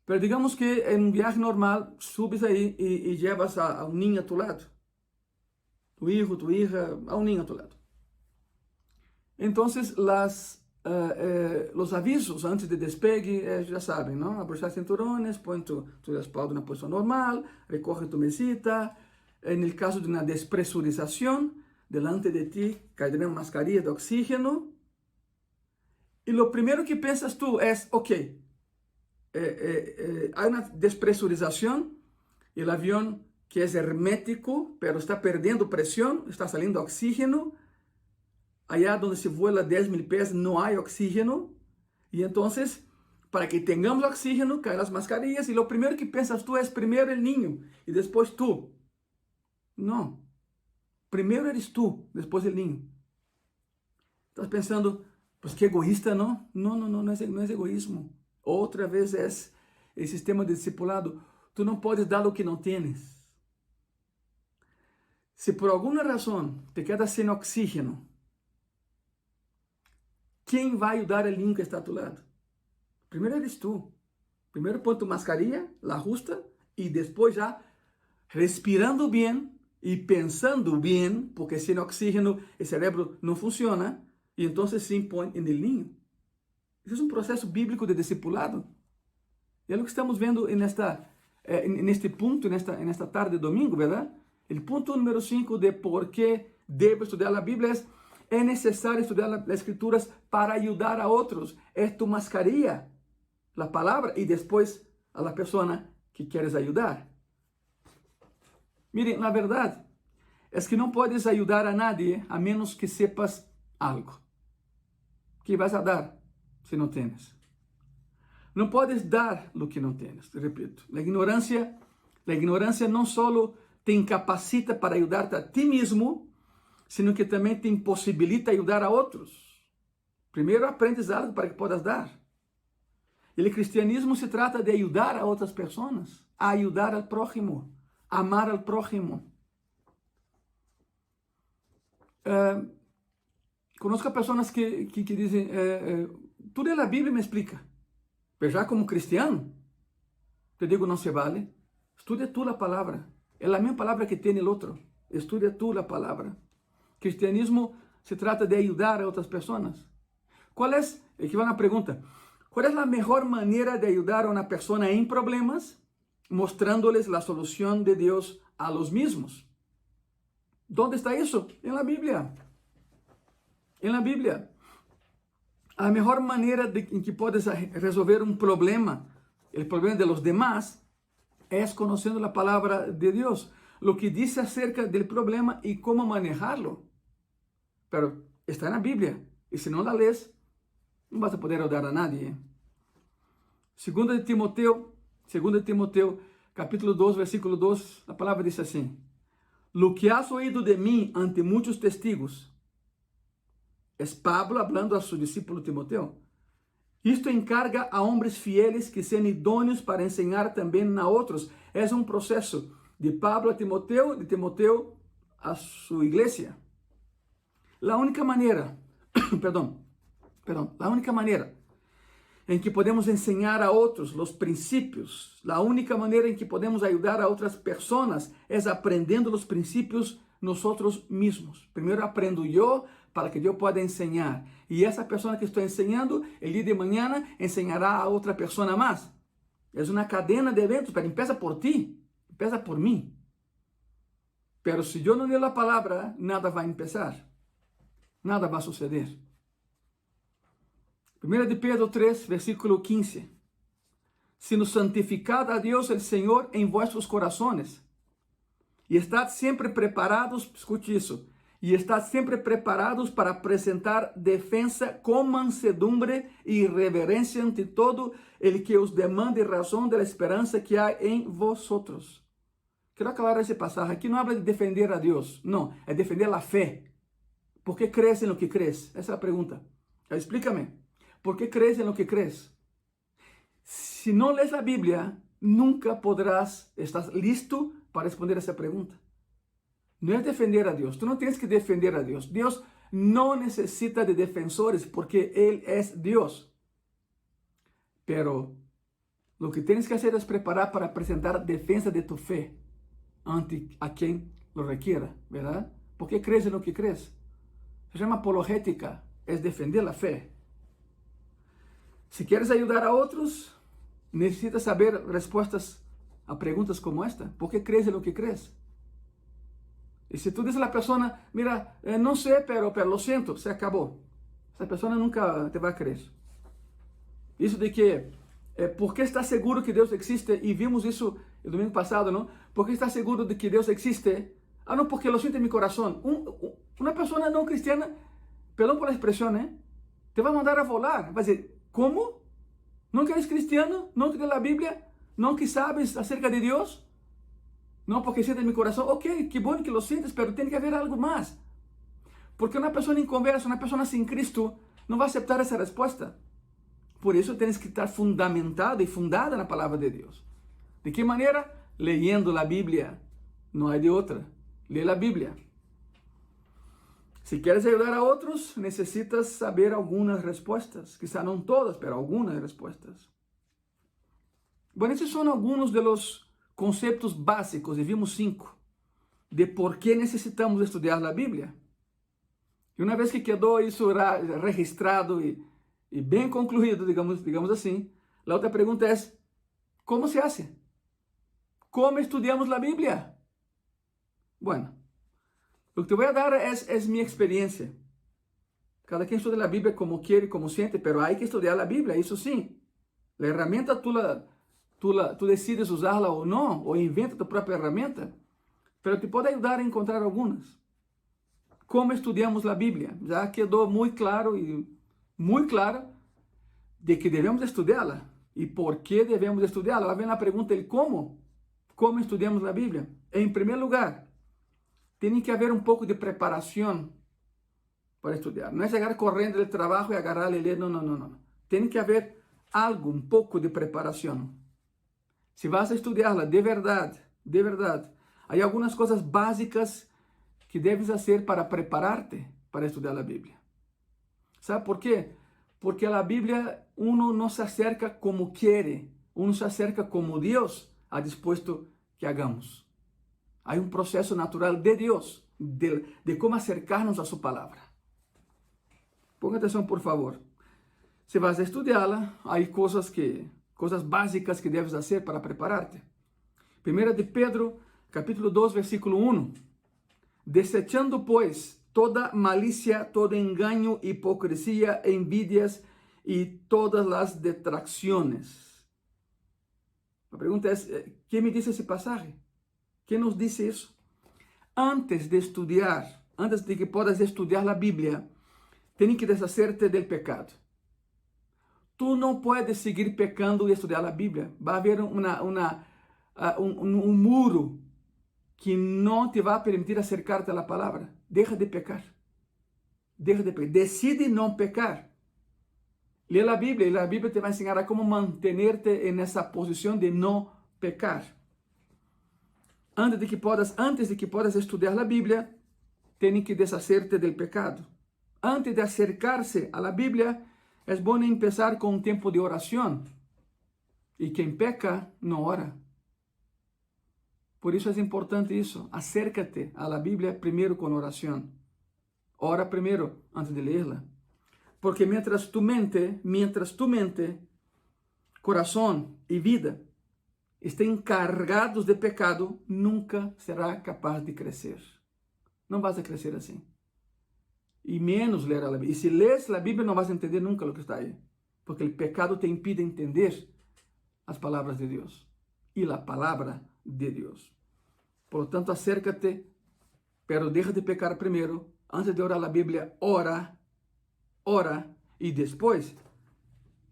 Pero digamos que em um viagem normal, subes aí e llevas a um ninho a tu lado. Tu hijo, tu hija, a um ninho a tu lado. Então, os avisos antes de despegue, já sabem, não? Abrochar cinturones, põe tu respaldo na posição normal, recorre tu mesita. En el caso de uma despresurização, delante de ti caerá uma mascarilla de oxígeno. E lo primeiro que pensas tu é, ok, há uma despresurização, o avião que é hermético, pero está perdendo pressão, está saliendo oxígeno. Allá donde se vuela 10,000 pés no hay oxígeno. Y entonces, para que tengamos oxígeno, caen las mascarillas. Y lo primero que piensas tú es primero el niño y después tú. No. Primero eres tú, después el niño. Estás pensando, pues qué egoísta, ¿no? No es egoísmo. Otra vez es el sistema de discipulado. Tú no puedes dar lo que no tienes. Si por alguna razón te quedas sin oxígeno, quem vai ajudar o niño que está a tu lado? Primeiro eres tu. Primeiro põe tu mascarilha, la ajusta, e depois já respirando bem e pensando bem, porque sem oxígeno o cérebro não funciona, e então sim põe no niño. Isso é um processo bíblico de discipulado. E é o que estamos vendo neste ponto, nesta tarde de domingo, verdade? O ponto número 5 de por que devo estudar a Bíblia é necessário estudar as Escrituras para ajudar a outros. É tu mascarilha, a palavra, e depois a pessoa que queres ajudar. Miren, a verdade é que não podes ajudar a nadie a menos que sepas algo. Que vas a dar se não tienes? Não podes dar o que não tienes, repito. A ignorância não só te incapacita para ajudar-te a ti mesmo, sino que também te impossibilita ajudar a outros. Primeiro aprendes algo para que possas dar. O cristianismo se trata de ajudar a outras pessoas, a ajudar ao prójimo, amar ao prójimo. Conozco pessoas que dizem, tu lê a Bíblia e me explica. Mas já como cristiano, te digo, não se vale. Estudia tu a palavra. É a mesma palavra que tem o outro. Estudia tu a palavra. Cristianismo se trata de ajudar a outras pessoas. Aqui vai uma pergunta, qual é a melhor maneira de ajudar a uma pessoa em problemas? Mostrándoles a solução de Deus a los mismos. ¿Dónde está isso? En la Bíblia. En la Bíblia. A melhor maneira em que podes resolver um problema, o problema de los demás, é conhecendo a palavra de Deus, o que diz acerca do problema e como manejarlo. Pero está na Bíblia, e se não la lees, não vas a poder ajudar a nadie. 2 Timoteo, capítulo 2, versículo 2, a palavra diz assim: Lo que has oído de mim ante muitos testigos, es Pablo hablando a su discípulo Timoteo. Isto encarga a hombres fieles que sean idôneos para enseñar também a outros. É um processo de Pablo a Timoteo, de Timoteo a sua igreja. A única maneira, a única maneira em que podemos ensinar a outros os princípios, a única maneira em que podemos ajudar a outras pessoas é aprendendo os princípios nosotros mesmos. Primeiro aprendo eu para que eu possa ensinar. E essa pessoa que estou ensinando, el dia de manhã, ensinará a outra pessoa mais. É uma cadena de eventos, mas empieza por ti, empieza por mim. Pero se eu não ler a palavra, nada vai começar. Nada vai suceder. 1 de Pedro 3, versículo 15. Sino santificad a Deus el Senhor em vuestros corazones, E estad sempre preparados, escute isso, e estad sempre preparados para apresentar defensa com mansedumbre e reverência ante todo el que os demande razão da esperança que há em vosotros. Quero aclarar esse passagem. Aqui não habla de defender a Deus, não, é defender a fé. ¿Por qué crees en lo que crees? Esa es la pregunta. Explícame. ¿Por qué crees en lo que crees? Si no lees la Biblia, nunca podrás estar listo para responder esa pregunta. No es defender a Dios. Tú no tienes que defender a Dios. Dios no necesita de defensores porque Él es Dios. Pero lo que tienes que hacer es preparar para presentar defensa de tu fe ante a quien lo requiera, ¿verdad? ¿Por qué crees en lo que crees? Se llama apologética, es defender la fe. Si quieres ayudar a otros, necesitas saber respuestas a preguntas como esta. ¿Por qué crees en lo que crees? Y si tú dices a la persona, mira, no sé, pero lo siento, se acabó. Esa persona nunca te va a creer. Isso de que, ¿por qué estás seguro que Dios existe? Y vimos eso el domingo pasado, ¿no? ¿Por qué estás seguro de que Dios existe? Ah, no, porque lo siento en mi corazón. Una persona no cristiana, perdón por la expresión, te va a mandar a volar. Va a decir, ¿cómo? ¿No que eres cristiano? ¿No que lees la Biblia? ¿No que sabes acerca de Dios? No, porque siento en mi corazón. Ok, qué bueno que lo sientes, pero tiene que haber algo más. Porque una persona inconversa, una persona sin Cristo, no va a aceptar esa respuesta. Por eso tienes que estar fundamentado y fundada en la palabra de Dios. ¿De qué manera? Leyendo la Biblia. No hay de otra. Lee la Biblia. Si quieres ayudar a otros, necesitas saber algunas respuestas. Quizá no todas, pero algunas respuestas. Bueno, esses são alguns dos conceitos básicos, e vimos 5, de por que necessitamos estudar a Bíblia. E uma vez que quedou isso registrado e bem concluído, digamos assim, a outra pergunta é, como se hace? Como estudamos a Bíblia? Bueno, lo que te voy a dar es mi experiencia. Cada quien estudia la Biblia como quiere y como siente, pero hay que estudiar la Biblia, eso sí. La herramienta tú decides usarla o no, o inventa tu propia herramienta, pero te puede ayudar a encontrar algunas. ¿Cómo estudiamos la Biblia? Ya quedó muy claro de que debemos estudiarla. ¿Y por qué debemos estudiarla? Ahora viene la pregunta, ¿el cómo? ¿Cómo estudiamos la Biblia? En primer lugar, tiene que haber un poco de preparación para estudiar. No es llegar corriendo del trabajo y agarrar y leer. No. Tiene que haber algo, un poco de preparación. Si vas a estudiarla de verdad, hay algunas cosas básicas que debes hacer para prepararte para estudiar la Biblia. ¿Sabe por qué? Porque a la Biblia uno no se acerca como quiere, uno se acerca como Dios ha dispuesto que hagamos. Hay un proceso natural de Dios, de cómo acercarnos a su palabra. Ponga atención, por favor. Si vas a estudiarla, hay cosas básicas que debes hacer para prepararte. Primera de Pedro, capítulo 2, versículo 1. Desechando, pues, toda malicia, todo engaño, hipocresía, envidias y todas las detracciones. La pregunta es, ¿qué me dice ese pasaje? ¿Qué nos dice eso? Antes de que puedas estudiar la Biblia, tienes que deshacerte del pecado. Tú no puedes seguir pecando y estudiar la Biblia. Va a haber un muro que no te va a permitir acercarte a la palabra. Deja de pecar. Decide no pecar. Lee la Biblia y la Biblia te va a enseñar a cómo mantenerte en esa posición de no pecar. Antes de que puedas estudiar la Biblia, tienes que deshacerte del pecado. Antes de acercarse a la Biblia, es bueno empezar con un tiempo de oración. Y quien peca, no ora. Por eso es importante eso. Acércate a la Biblia primero con oración. Ora primero antes de leerla. Porque mientras tu mente, corazón y vida estén cargados de pecado, nunca será capaz de crecer. Não vas a crescer assim. E menos ler a Bíblia. E se lees a Bíblia, não vas a entender nunca o que está aí. Porque o pecado te impide entender as palavras de Deus. E a palavra de Deus. Por lo tanto, acércate, pero deja de pecar primero. Antes de orar la Biblia, ora, y después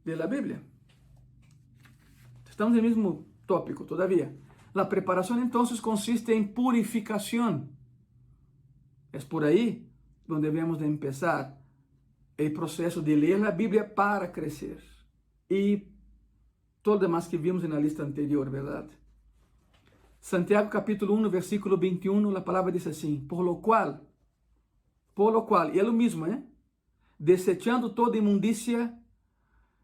de la Biblia. Estamos en el mismo tópico todavía. La preparación entonces consiste en purificación. Es por ahí donde debemos de empezar el proceso de leer la Biblia para crecer. Y todo lo demás que vimos en la lista anterior, ¿verdad? Santiago capítulo 1, versículo 21, la palabra dice así: por lo cual, y es lo mismo, desechando toda inmundicia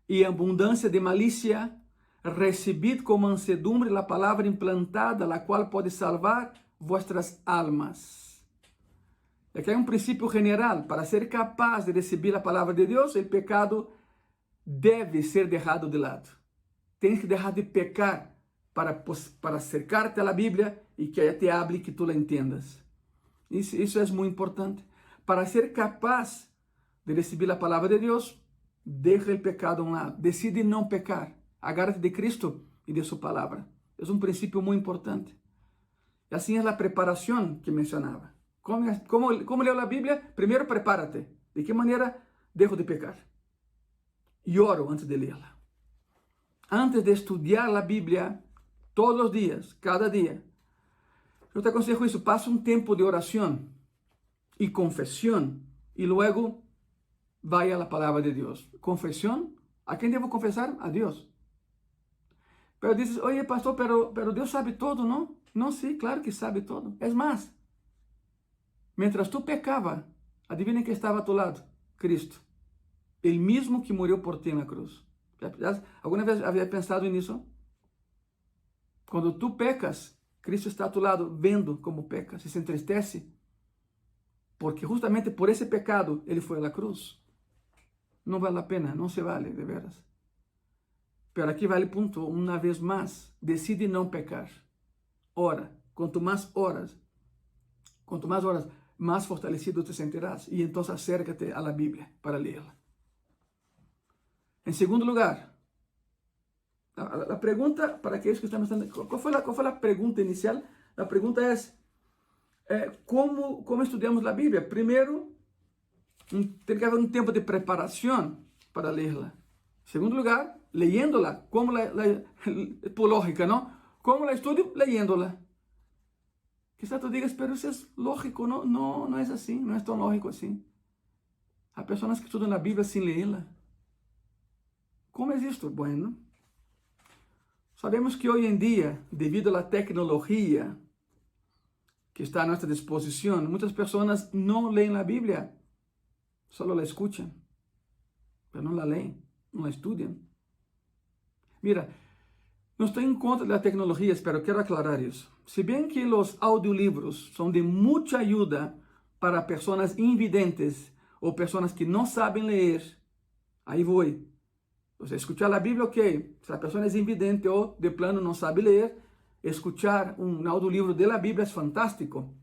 y abundancia de malicia, recibid con mansedumbre la palabra implantada, la cual puede salvar vuestras almas. Aquí hay un principio general. Para ser capaz de recibir la palabra de Dios, el pecado debe ser dejado de lado. Tienes que dejar de pecar para acercarte a la Biblia y que ella te hable y que tú la entiendas. Eso es muy importante. Para ser capaz de recibir la palabra de Dios, deja el pecado a un lado. Decide no pecar. Agárrate de Cristo y de su palabra. Es un principio muy importante. Y así es la preparación que mencionaba. ¿Cómo leo la Biblia? Primero prepárate. ¿De qué manera dejo de pecar? Y oro antes de leerla. Antes de estudiar la Biblia, todos los días, cada día, yo te aconsejo eso. Pasa un tiempo de oración y confesión. Y luego vaya a la palabra de Dios. Confesión. ¿A quién debo confesar? A Dios. Pero dices, oye, pastor, pero Dios sabe todo, ¿no? No, sí, claro que sabe todo. Es más, mientras tú pecabas, adivinen que estaba a tu lado, Cristo. El mismo que murió por ti en la cruz. ¿Alguna vez había pensado en eso? Cuando tú pecas, Cristo está a tu lado viendo cómo pecas y se entristece. Porque justamente por ese pecado, Él fue a la cruz. No vale la pena, no se vale, de veras. Pero aquí vale el punto, una vez más, decide no pecar. Ora, cuanto más horas, más fortalecido te sentirás. Y entonces acércate a la Biblia para leerla. En segundo lugar, la pregunta para aquellos que están pensando, ¿cuál fue la pregunta inicial? La pregunta es, ¿cómo estudiamos la Biblia? Primero, tiene que haber un tiempo de preparación para leerla. En segundo lugar, leyéndola, por lógica, ¿no? ¿Cómo la estudio? Leyéndola. Quizás tú digas, pero eso es lógico, ¿no? No es así, no es tan lógico así. Hay personas que estudian la Biblia sin leerla. ¿Cómo es esto? Bueno, sabemos que hoy en día, debido a la tecnología que está a nuestra disposición, muchas personas no leen la Biblia, solo la escuchan, pero no la leen, no la estudian. Mira, no estoy en contra de las tecnologías, pero quiero aclarar eso. Si bien que los audiolibros son de mucha ayuda para personas invidentes o personas que no saben leer, ahí voy. O sea, escuchar la Biblia, ok. Si la persona es invidente o de plano no sabe leer, escuchar un audiolibro de la Biblia es fantástico.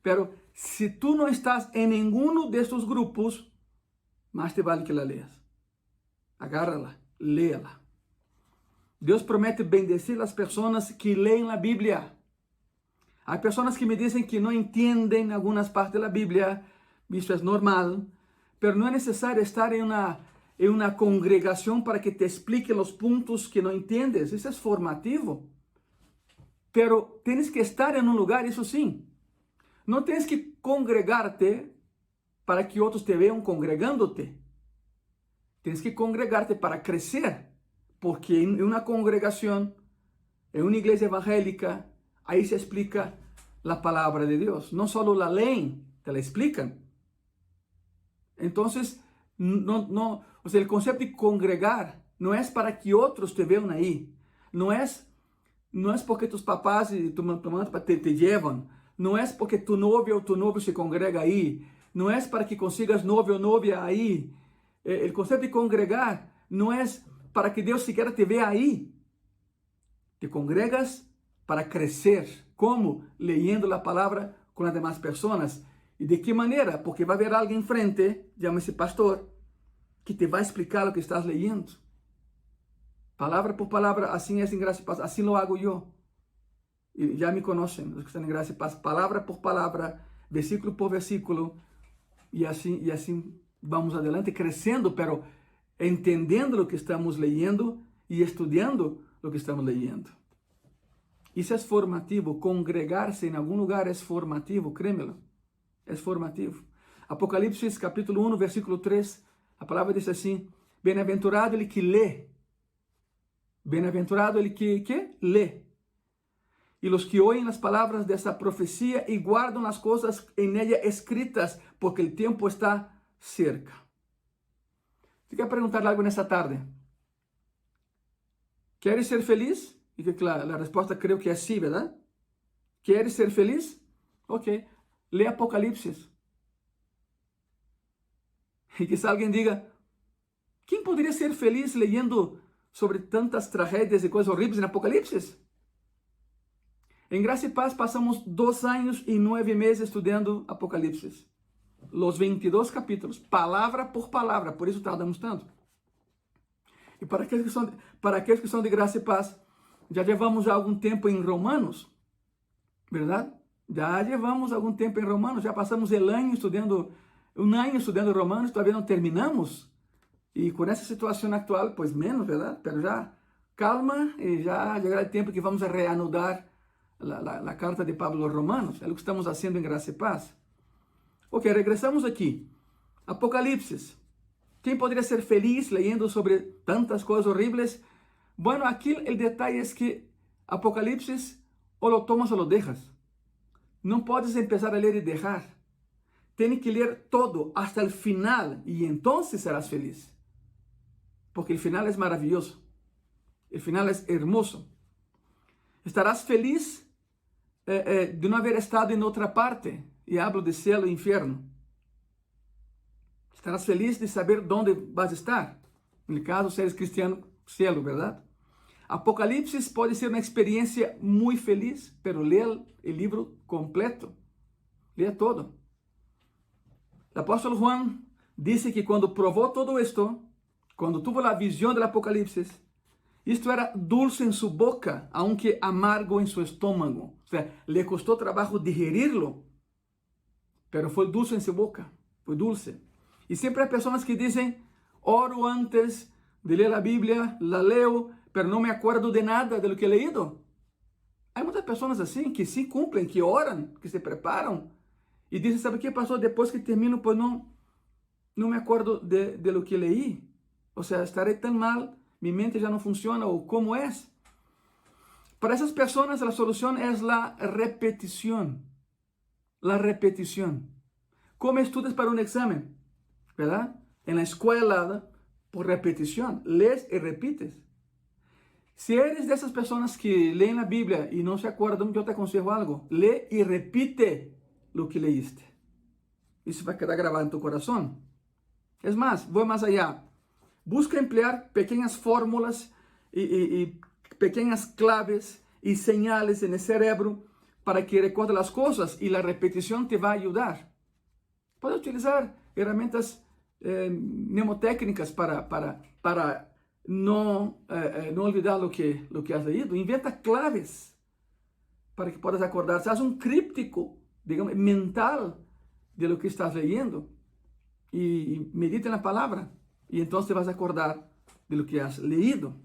Pero si tú no estás en ninguno de estos grupos, más te vale que la leas. Agárrala, léala. Dios promete bendecir las personas que leen la Biblia. Hay personas que me dicen que no entienden algunas partes de la Biblia, eso es normal, pero no es necesario estar en una congregación para que te explique los puntos que no entiendes. Eso es formativo. Pero tienes que estar en un lugar, eso sí. No tienes que congregarte para que otros te vean congregándote. Tienes que congregarte para crecer. Porque en una congregación, en una iglesia evangélica, ahí se explica la palabra de Dios. No solo la leen, te la explican. Entonces, o sea, el concepto de congregar no es para que otros te vean ahí. No es porque tus papás y tu mamá te llevan. No es porque tu novia o tu novio se congrega ahí. No es para que consigas novio o novia ahí. El concepto de congregar no es para que Dios siquiera te vea ahí. Te congregas para crecer. ¿Cómo? Leyendo la palabra con las demás personas. ¿Y de qué manera? Porque va a haber alguien enfrente, llámese pastor, que te va a explicar lo que estás leyendo. Palabra por palabra, así es en gracia y paz. Así lo hago yo. y ya me conocen, los que están en Gracia y Paz, palabra por palabra, versículo por versículo, y así vamos adelante, creciendo, pero entendiendo lo que estamos leyendo y estudiando lo que estamos leyendo. Isso é formativo. Congregar-se em algum lugar é formativo, créemelo. É formativo. Apocalipse capítulo 1, versículo 3, a palavra diz assim: bem-aventurado ele que lê. Bem-aventurado ele que lê. E os que oem as palavras dessa profecia e guardam as coisas em ella escritas, porque o tempo está cerca. Você quer perguntar algo nessa tarde? Queres ser feliz? E que a resposta creio que é sim, verdade? Queres ser feliz? Ok. Lê Apocalipse. E que se alguém diga, quem poderia ser feliz lendo sobre tantas tragédias e coisas horríveis em Apocalipse? Em Graça e Paz passamos 2 anos e 9 meses estudando Apocalipse. Os 22 capítulos, palavra por palavra, por isso tardamos tanto. E para aqueles que são de Graça e Paz, já levamos algum tempo em Romanos, verdade? Já levamos algum tempo em Romanos, já passamos um ano estudando Romanos, todavía não terminamos. E com essa situação atual, pois menos, verdade? Mas já calma e já chegará o tempo que vamos a reanudar a carta de Pablo aos Romanos. É o que estamos fazendo em Graça e Paz. Ok, regressamos aqui. Apocalipse. Quem poderia ser feliz lendo sobre tantas coisas horríveis? Bueno, aqui o detalhe é que Apocalipse ou lo tomas ou lo dejas. Não podes começar a ler e deixar. Tienes que ler todo hasta el final y entonces serás feliz. Porque el final es maravilloso. El final es hermoso. Estarás feliz de no haber estado en otra parte. Y hablo de cielo e infierno. Estarás feliz de saber dónde vas a estar. En el caso, si eres cristiano, cielo, ¿verdad? Apocalipsis pode ser uma experiência muito feliz, pero lê o livro completo. Lê todo. O apóstolo Juan disse que quando provou todo esto, quando tuvo a visão do Apocalipse, isto era dulce em sua boca, aunque amargo em seu estômago. O sea, le costou trabalho digerirlo, pero foi dulce em sua boca, foi dulce. E sempre há pessoas que dizem, oro antes de ler a Bíblia, la leo, pero não me acuerdo de nada de lo que he leído. Há muitas pessoas assim, que sim cumprem, que oram, que se preparam, e dizem, sabe o que passou? Depois que termino, pues não me acuerdo de lo que leí. Ou seja, estarei tão mal, minha mente já não funciona, ou como é? Para essas pessoas, a solução é a repetição. A repetição. Como estudas para um exame? ¿Verdad? En la escuela, por repetição, lees e repites. Se eres dessas pessoas que leem a Bíblia e não se acordam, eu te aconselho algo. Lê e repite lo que leíste. Isso vai quedar gravado em tu coração. É mais, vou mais allá. Busca emplear pequenas fórmulas e pequenas claves e señales en el cerebro para que recuerde as coisas e a repetição te vai ajudar. Pode utilizar ferramentas mnemotécnicas para não olvidar lo que has leído. Inventa claves para que puedas acordar. Haz um críptico, digamos, mental de lo que estás leyendo e medita na palavra e então te vas a acordar de lo que has leído.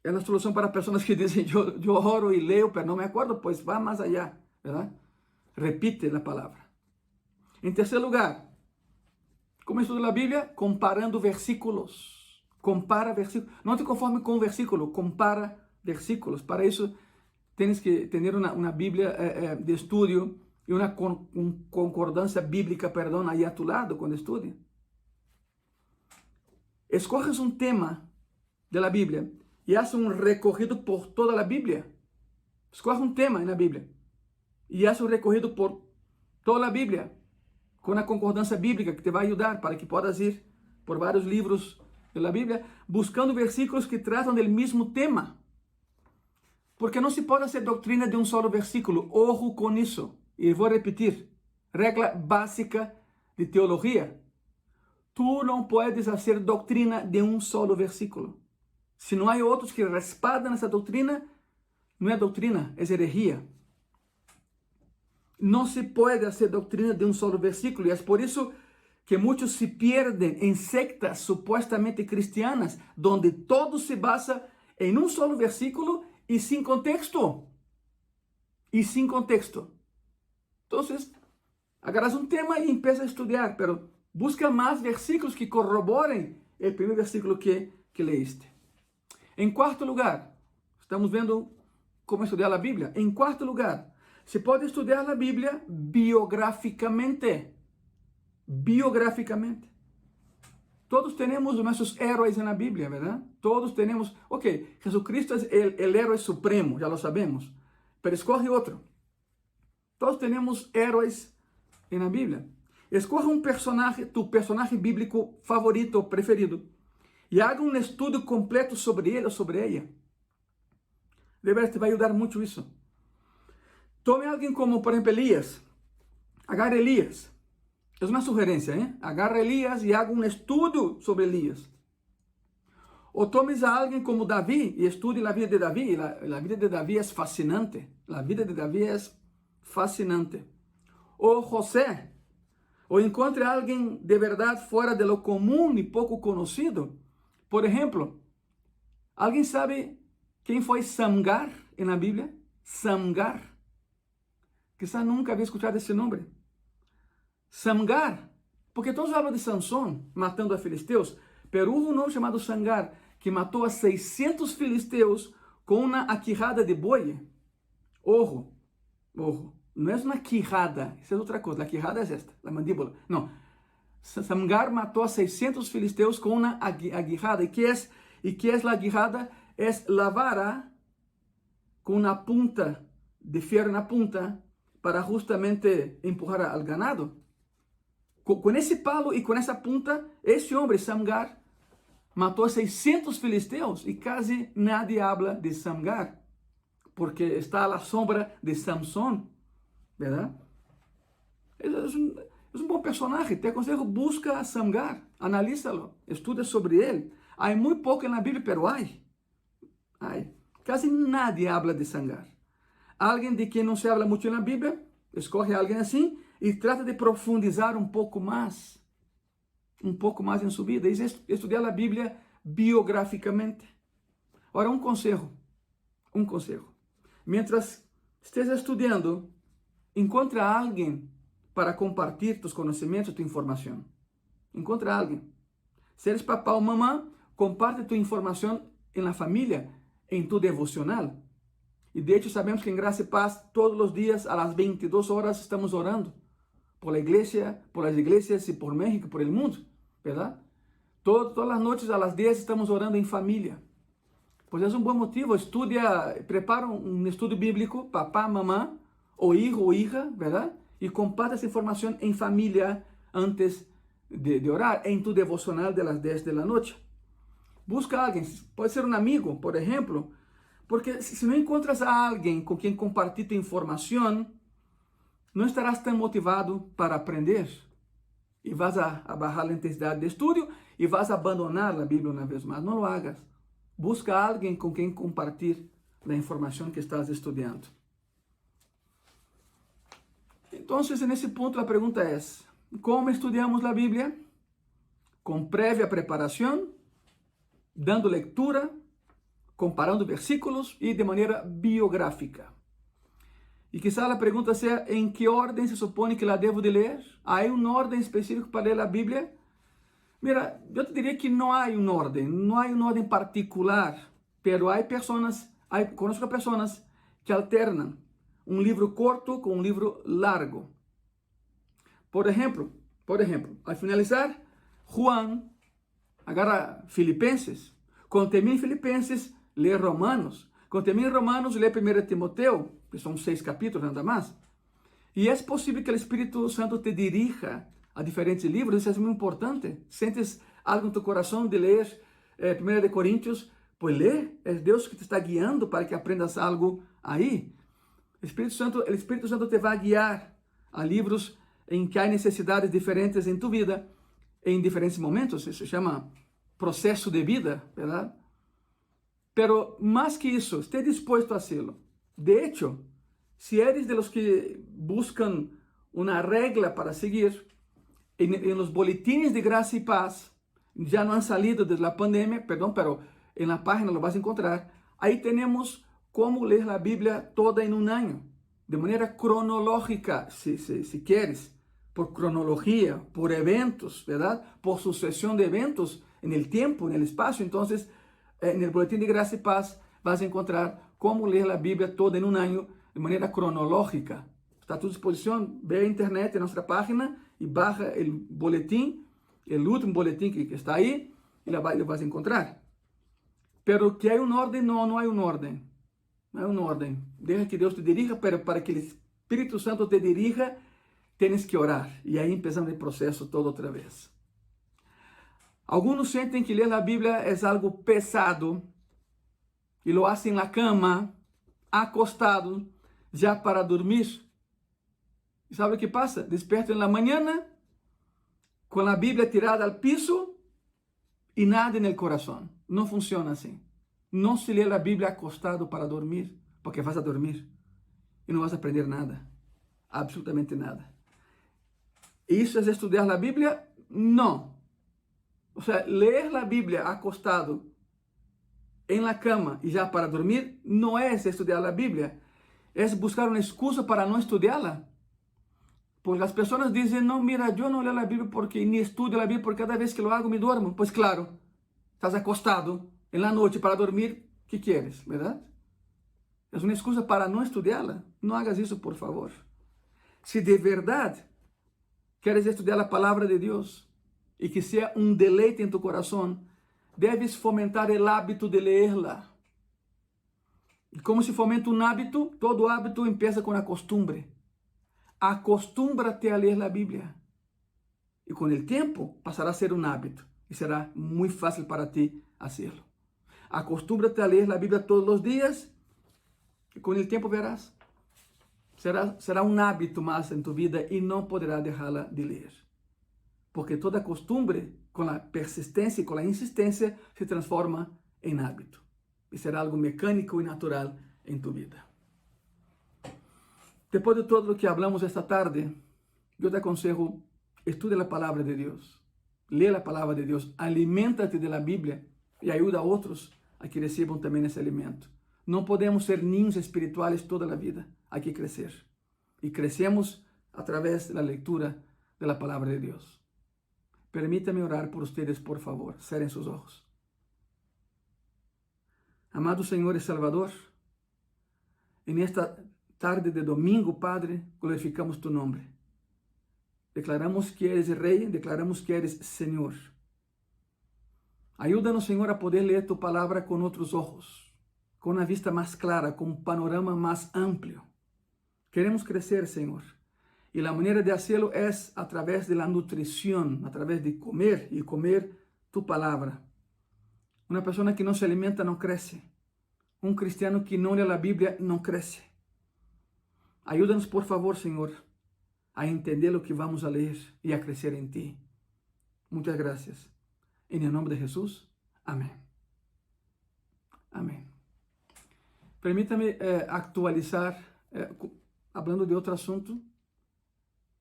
É a solução para pessoas que dizem, eu oro e leio, mas não me acordo, pois vá mais allá, ¿verdad? Repite a palavra. Em terceiro lugar, como estuda a Bíblia? Comparando versículos. Compara versículos. Não te conforme com o versículo, compara versículos. Para isso, tens que ter uma Bíblia de estudo e uma concordância bíblica, perdão, aí a tu lado quando estude. Escoges um tema da Bíblia e haz um recorrido por toda a Bíblia. Escoge um tema na Bíblia e haz um recorrido por toda a Bíblia, com a concordância bíblica que te vai ajudar para que possas ir por vários livros da Bíblia, buscando versículos que tratam do mesmo tema. Porque não se pode fazer doutrina de um solo versículo. Ojo com isso. E vou repetir. Regra básica de teologia. Tu não podes fazer doutrina de um solo versículo. Se não há outros que respaldam essa doutrina, não é doutrina, é herejia. Não se pode fazer doutrina de um solo versículo, e é por isso que muitos se perdem em sectas supuestamente cristianas, donde todo se basa em um solo versículo e sem contexto. E sem contexto. Então, agarras um tema e empieza a estudar, pero busca mais versículos que corroborem o primeiro versículo que leíste. Em quarto lugar, estamos vendo como estudar a Bíblia. Em quarto lugar, se pode estudar a Bíblia biograficamente. Biograficamente. Todos temos nossos heróis na Bíblia, ¿verdad? Todos temos. Ok, Jesucristo é o herói supremo, já lo sabemos. Pero escoge outro. Todos temos heróis na Bíblia. Escoja um personagem, tu personagem bíblico favorito, preferido, e haga um estudo completo sobre ele ou sobre ela. De verdade, te vai ajudar muito isso. Tome alguém como, por exemplo, Elias. Agarre Elias. É uma sugerência, hein? Agarre Elias e haga um estudo sobre Elias. Ou tomes a alguém como Davi e estude a vida de Davi. A vida de Davi é fascinante. A vida de Davi é fascinante. Ou José. Ou encontre alguém de verdade fora de lo comum e pouco conhecido. Por exemplo, alguém sabe quem foi Samgar na Bíblia? Samgar. Quizá nunca havia escutado esse nome. Samgar, porque todos falam de Sansão matando a filisteus, pero houve um nome chamado Samgar, que matou a 600 filisteus com uma quijada de boi. Ojo, não é uma quijada, isso é outra coisa, a quijada é esta, a mandíbula. Não, Samgar matou a 600 filisteus com uma aguijada. E que é a aguijada? É a vara com uma punta de ferro na punta para justamente empurrar al ganado. Com esse palo e com essa punta, esse homem, Samgar, matou 600 filisteus e quase nadie habla de Samgar, porque está à sombra de Samson, verdade? É um bom personagem, te aconselho, busca a Samgar, analízalo, estuda sobre ele. Há muito pouco na Bíblia, pero hay. Quase nadie habla de Samgar. Alguém de quem não se habla muito na Bíblia, escolhe alguém assim e trata de profundizar um pouco mais em sua vida, e estudar a Bíblia biograficamente. Ora, um conselho. Mientras esteja estudando, encontra alguém para compartilhar tus conhecimentos, tu informação. Encontra alguém. Se eres papá ou mamã, comparte tu informação na família, em tu devocional. E de hecho sabemos que em Graça e Paz, todos os dias, às 22 horas, estamos orando por la iglesia, por las iglesias y por México, por el mundo, ¿verdad? Todas las noches a las 10 estamos orando en familia. Pues es un buen motivo, prepara un estudio bíblico, papá, mamá, o hijo o hija, ¿verdad? Y comparte esa información en familia antes de orar, en tu devocional de las 10 de la noche. Busca a alguien, pode ser um amigo, por exemplo, porque se não encontras a alguém com quem compartilhar informação, não estarás tão motivado para aprender e vas a bajar a intensidade de estudo e vas a abandonar a Bíblia uma vez mais. Não lo hagas. Busca alguém com quem compartilhar a informação que estás estudando. Então, nesse ponto, a pergunta é: como estudamos a Bíblia? Com prévia preparação, dando leitura, comparando versículos e de maneira biográfica. E quizá a pergunta seja: em que ordem se supõe que la devo de ler? Há uma ordem específica para ler a Bíblia? Mira, eu te diria que não há uma ordem particular, pero conozco pessoas que alternam um livro curto com um livro largo. Por exemplo, ao finalizar Juan, agarra Filipenses. Quando termina Filipenses, lê Romanos. Quando termina Romanos, lê 1 Timoteo, que são 6 capítulos nada mais. E é possível que o Espírito Santo te dirija a diferentes livros, isso é muito importante. Sentes algo em tu coração de ler 1 Coríntios, pues lê, é Deus que te está guiando para que aprendas algo aí. O Espírito Santo te vai guiar a livros em que há necessidades diferentes em tu vida, em diferentes momentos. Isso se chama processo de vida, verdade? Pero mais que isso, esteja disposto a fazê-lo. De hecho, si eres de los que buscan una regla para seguir, en los boletines de gracia y paz, ya no han salido desde la pandemia, perdón, pero en la página lo vas a encontrar. Ahí tenemos cómo leer la Biblia toda en un año, de manera cronológica, si quieres, por cronología, por eventos, ¿verdad? Por sucesión de eventos en el tiempo, en el espacio. Entonces, en el boletín de gracia y paz vas a encontrar cómo leer la Biblia toda en un año de manera cronológica. Está a tu disposición, ve a internet en nuestra página y baja el boletín, el último boletín que está ahí, y lo vas a encontrar. Pero que hay un orden, no hay un orden. No hay un orden. Deja que Dios te dirija, pero para que el Espíritu Santo te dirija, tienes que orar. Y ahí empezamos el proceso todo otra vez. Algunos sienten que leer la Biblia es algo pesado y lo hacen en la cama, acostado, ya para dormir. ¿Y sabe qué pasa? Despierto en la mañana con la Biblia tirada al piso y nada en el corazón. No funciona así. No se lee la Biblia acostado para dormir, porque vas a dormir y no vas a aprender nada, absolutamente nada. ¿Eso es estudiar la Biblia? No. O sea, leer la Biblia acostado en la cama y ya para dormir no es estudiar la Biblia, es buscar una excusa para no estudiarla. Pues las personas dicen, no, mira, yo no leo la Biblia porque ni estudio la Biblia porque cada vez que lo hago me duermo. Pues claro, estás acostado en la noche para dormir, ¿qué quieres, verdad? Es una excusa para no estudiarla. No hagas eso, por favor. Si de verdad quieres estudiar la palabra de Dios y que sea un deleite en tu corazón, debes fomentar el hábito de leerla. Y como se fomenta un hábito, todo hábito empieza con la costumbre. Acostúmbrate a leer la Biblia. Y con el tiempo pasará a ser un hábito. Y será muy fácil para ti hacerlo. Acostúmbrate a leer la Biblia todos los días. Y con el tiempo verás. Será un hábito más en tu vida y no podrás dejarla de leer. Porque toda costumbre, con la persistencia y con la insistencia, se transforma en hábito. Y será algo mecánico y natural en tu vida. Después de todo lo que hablamos esta tarde, yo te aconsejo, estudia la palabra de Dios, lee la palabra de Dios, aliméntate de la Biblia y ayuda a otros a que reciban también ese alimento. No podemos ser niños espirituales toda la vida, hay que crecer. Y crecemos a través de la lectura de la palabra de Dios. Permítame orar por ustedes, por favor, cierren sus ojos. Amado Señor y Salvador, en esta tarde de domingo, Padre, glorificamos tu nombre. Declaramos que eres Rey, declaramos que eres Señor. Ayúdanos, Señor, a poder leer tu palabra con otros ojos, con una vista más clara, con un panorama más amplio. Queremos crecer, Señor. Y la manera de hacerlo es a través de la nutrición, a través de comer y comer tu palabra. Una persona que no se alimenta no crece. Un cristiano que no lee la Biblia no crece. Ayúdanos, por favor, Señor, a entender lo que vamos a leer y a crecer en ti. Muchas gracias. En el nombre de Jesús. Amén. Amén. Permítame actualizar, hablando de otro asunto,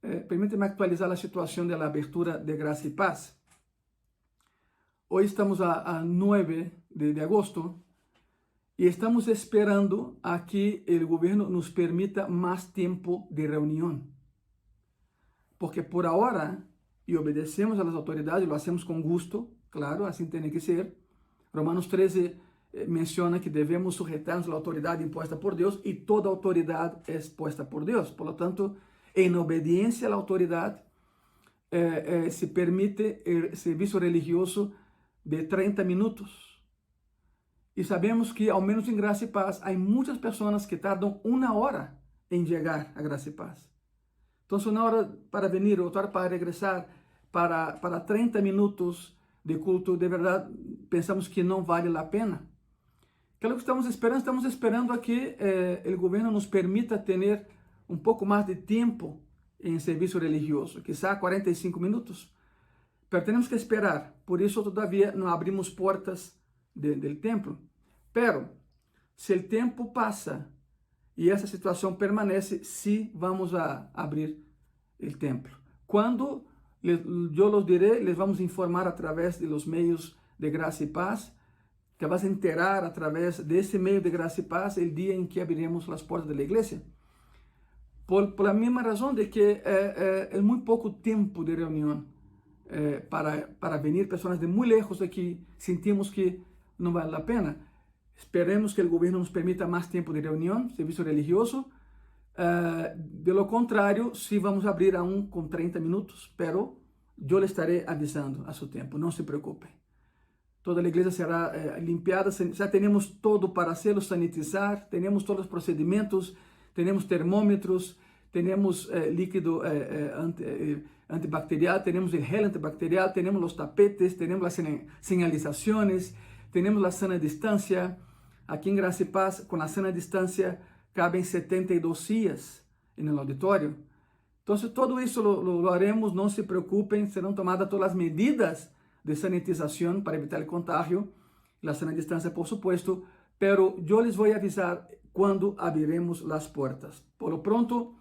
permítame actualizar la situación de la abertura de Gracia y Paz. Hoy estamos a 9 de agosto y estamos esperando a que el gobierno nos permita más tiempo de reunión. Porque por ahora, y obedecemos a las autoridades, lo hacemos con gusto, claro, así tiene que ser. Romanos 13 menciona que debemos sujetarnos a la autoridad impuesta por Dios y toda autoridad es puesta por Dios. Por lo tanto, en obediencia a la autoridad, se permite el servicio religioso de 30 minutos. Y sabemos que, al menos en Gracia y Paz, hay muchas personas que tardan 1 hora en llegar a Gracia y Paz. Entonces, 1 hora para venir, otra hora para regresar, para 30 minutos de culto, de verdad, pensamos que no vale la pena. ¿Qué es lo que estamos esperando? Estamos esperando a que el gobierno nos permita tener un poco más de tiempo en servicio religioso, quizá 45 minutos. Pero tenemos que esperar, por eso todavía no abrimos puertas del templo. Pero, si el tiempo pasa e essa situação permanece se vamos a abrir o templo. Quando eu los diré, les vamos informar através de los meios de graça e paz. Te vas a enterar através desse meio de graça e paz o dia em que abriremos as portas da igreja. Por la mesma razão de que é muito pouco tempo de reunião para venir pessoas de muito lejos aqui, sentimos que não vale a pena. Esperemos que o governo nos permita mais tempo de reunião, serviço religioso. De lo contrário, se vamos abrir aún com 30 minutos, pero eu lhe estarei avisando a seu tempo, não se preocupe. Toda a igreja será limpiada, já temos todo para hacerlo, sanitizar, temos todos os procedimentos, temos termômetros, temos líquido antibacterial, temos o gel antibacterial, temos os tapetes, temos as señalizações, temos a sana distância. Aqui em Graça e Paz, com a sana distância, cabem 72 sillas no auditório. Então, todo isso lo haremos, não se preocupem, serão tomadas todas as medidas de sanitização para evitar o contágio, a sana distância, por supuesto, pero eu les vou avisar quando abriremos as portas. Por lo pronto,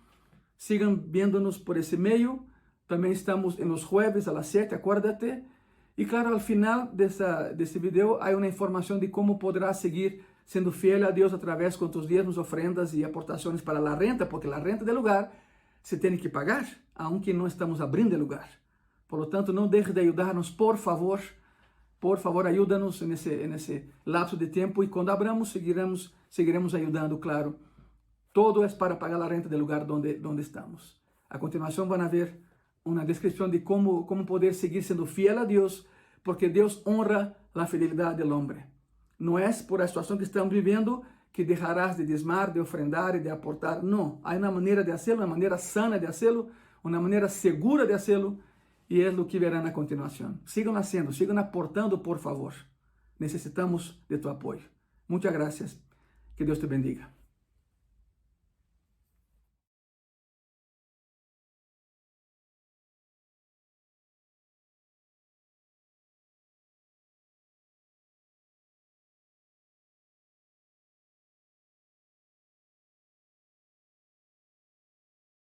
sigam vendo-nos por esse meio. Também estamos nos jueves às 7, acuérdate. E claro, ao final desse vídeo, há uma informação de como poderás seguir sendo fiel a Deus através de tus diezmos, ofrendas e aportações para a renta, porque a renta do lugar se tem que pagar, aunque não estamos abrindo o lugar. Por lo tanto, não deixe de ajudar-nos, por favor. Por favor, ajuda-nos nesse lapso de tempo e quando abramos, seguiremos ajudando, claro. Todo é para pagar a renta do lugar onde estamos. A continuação vão ver uma descrição de como poder seguir sendo fiel a Deus, porque Deus honra a fidelidade do homem. Não é por a situação que estamos vivendo que deixarás de diezmar, de ofrendar e de aportar. Não, há uma maneira de hacerlo, uma maneira sana de hacerlo, uma maneira segura de hacerlo, e é o que verão a continuação. Sigam haciendo, sigam aportando, por favor. Necessitamos de tu apoio. Muitas graças. Que Deus te bendiga.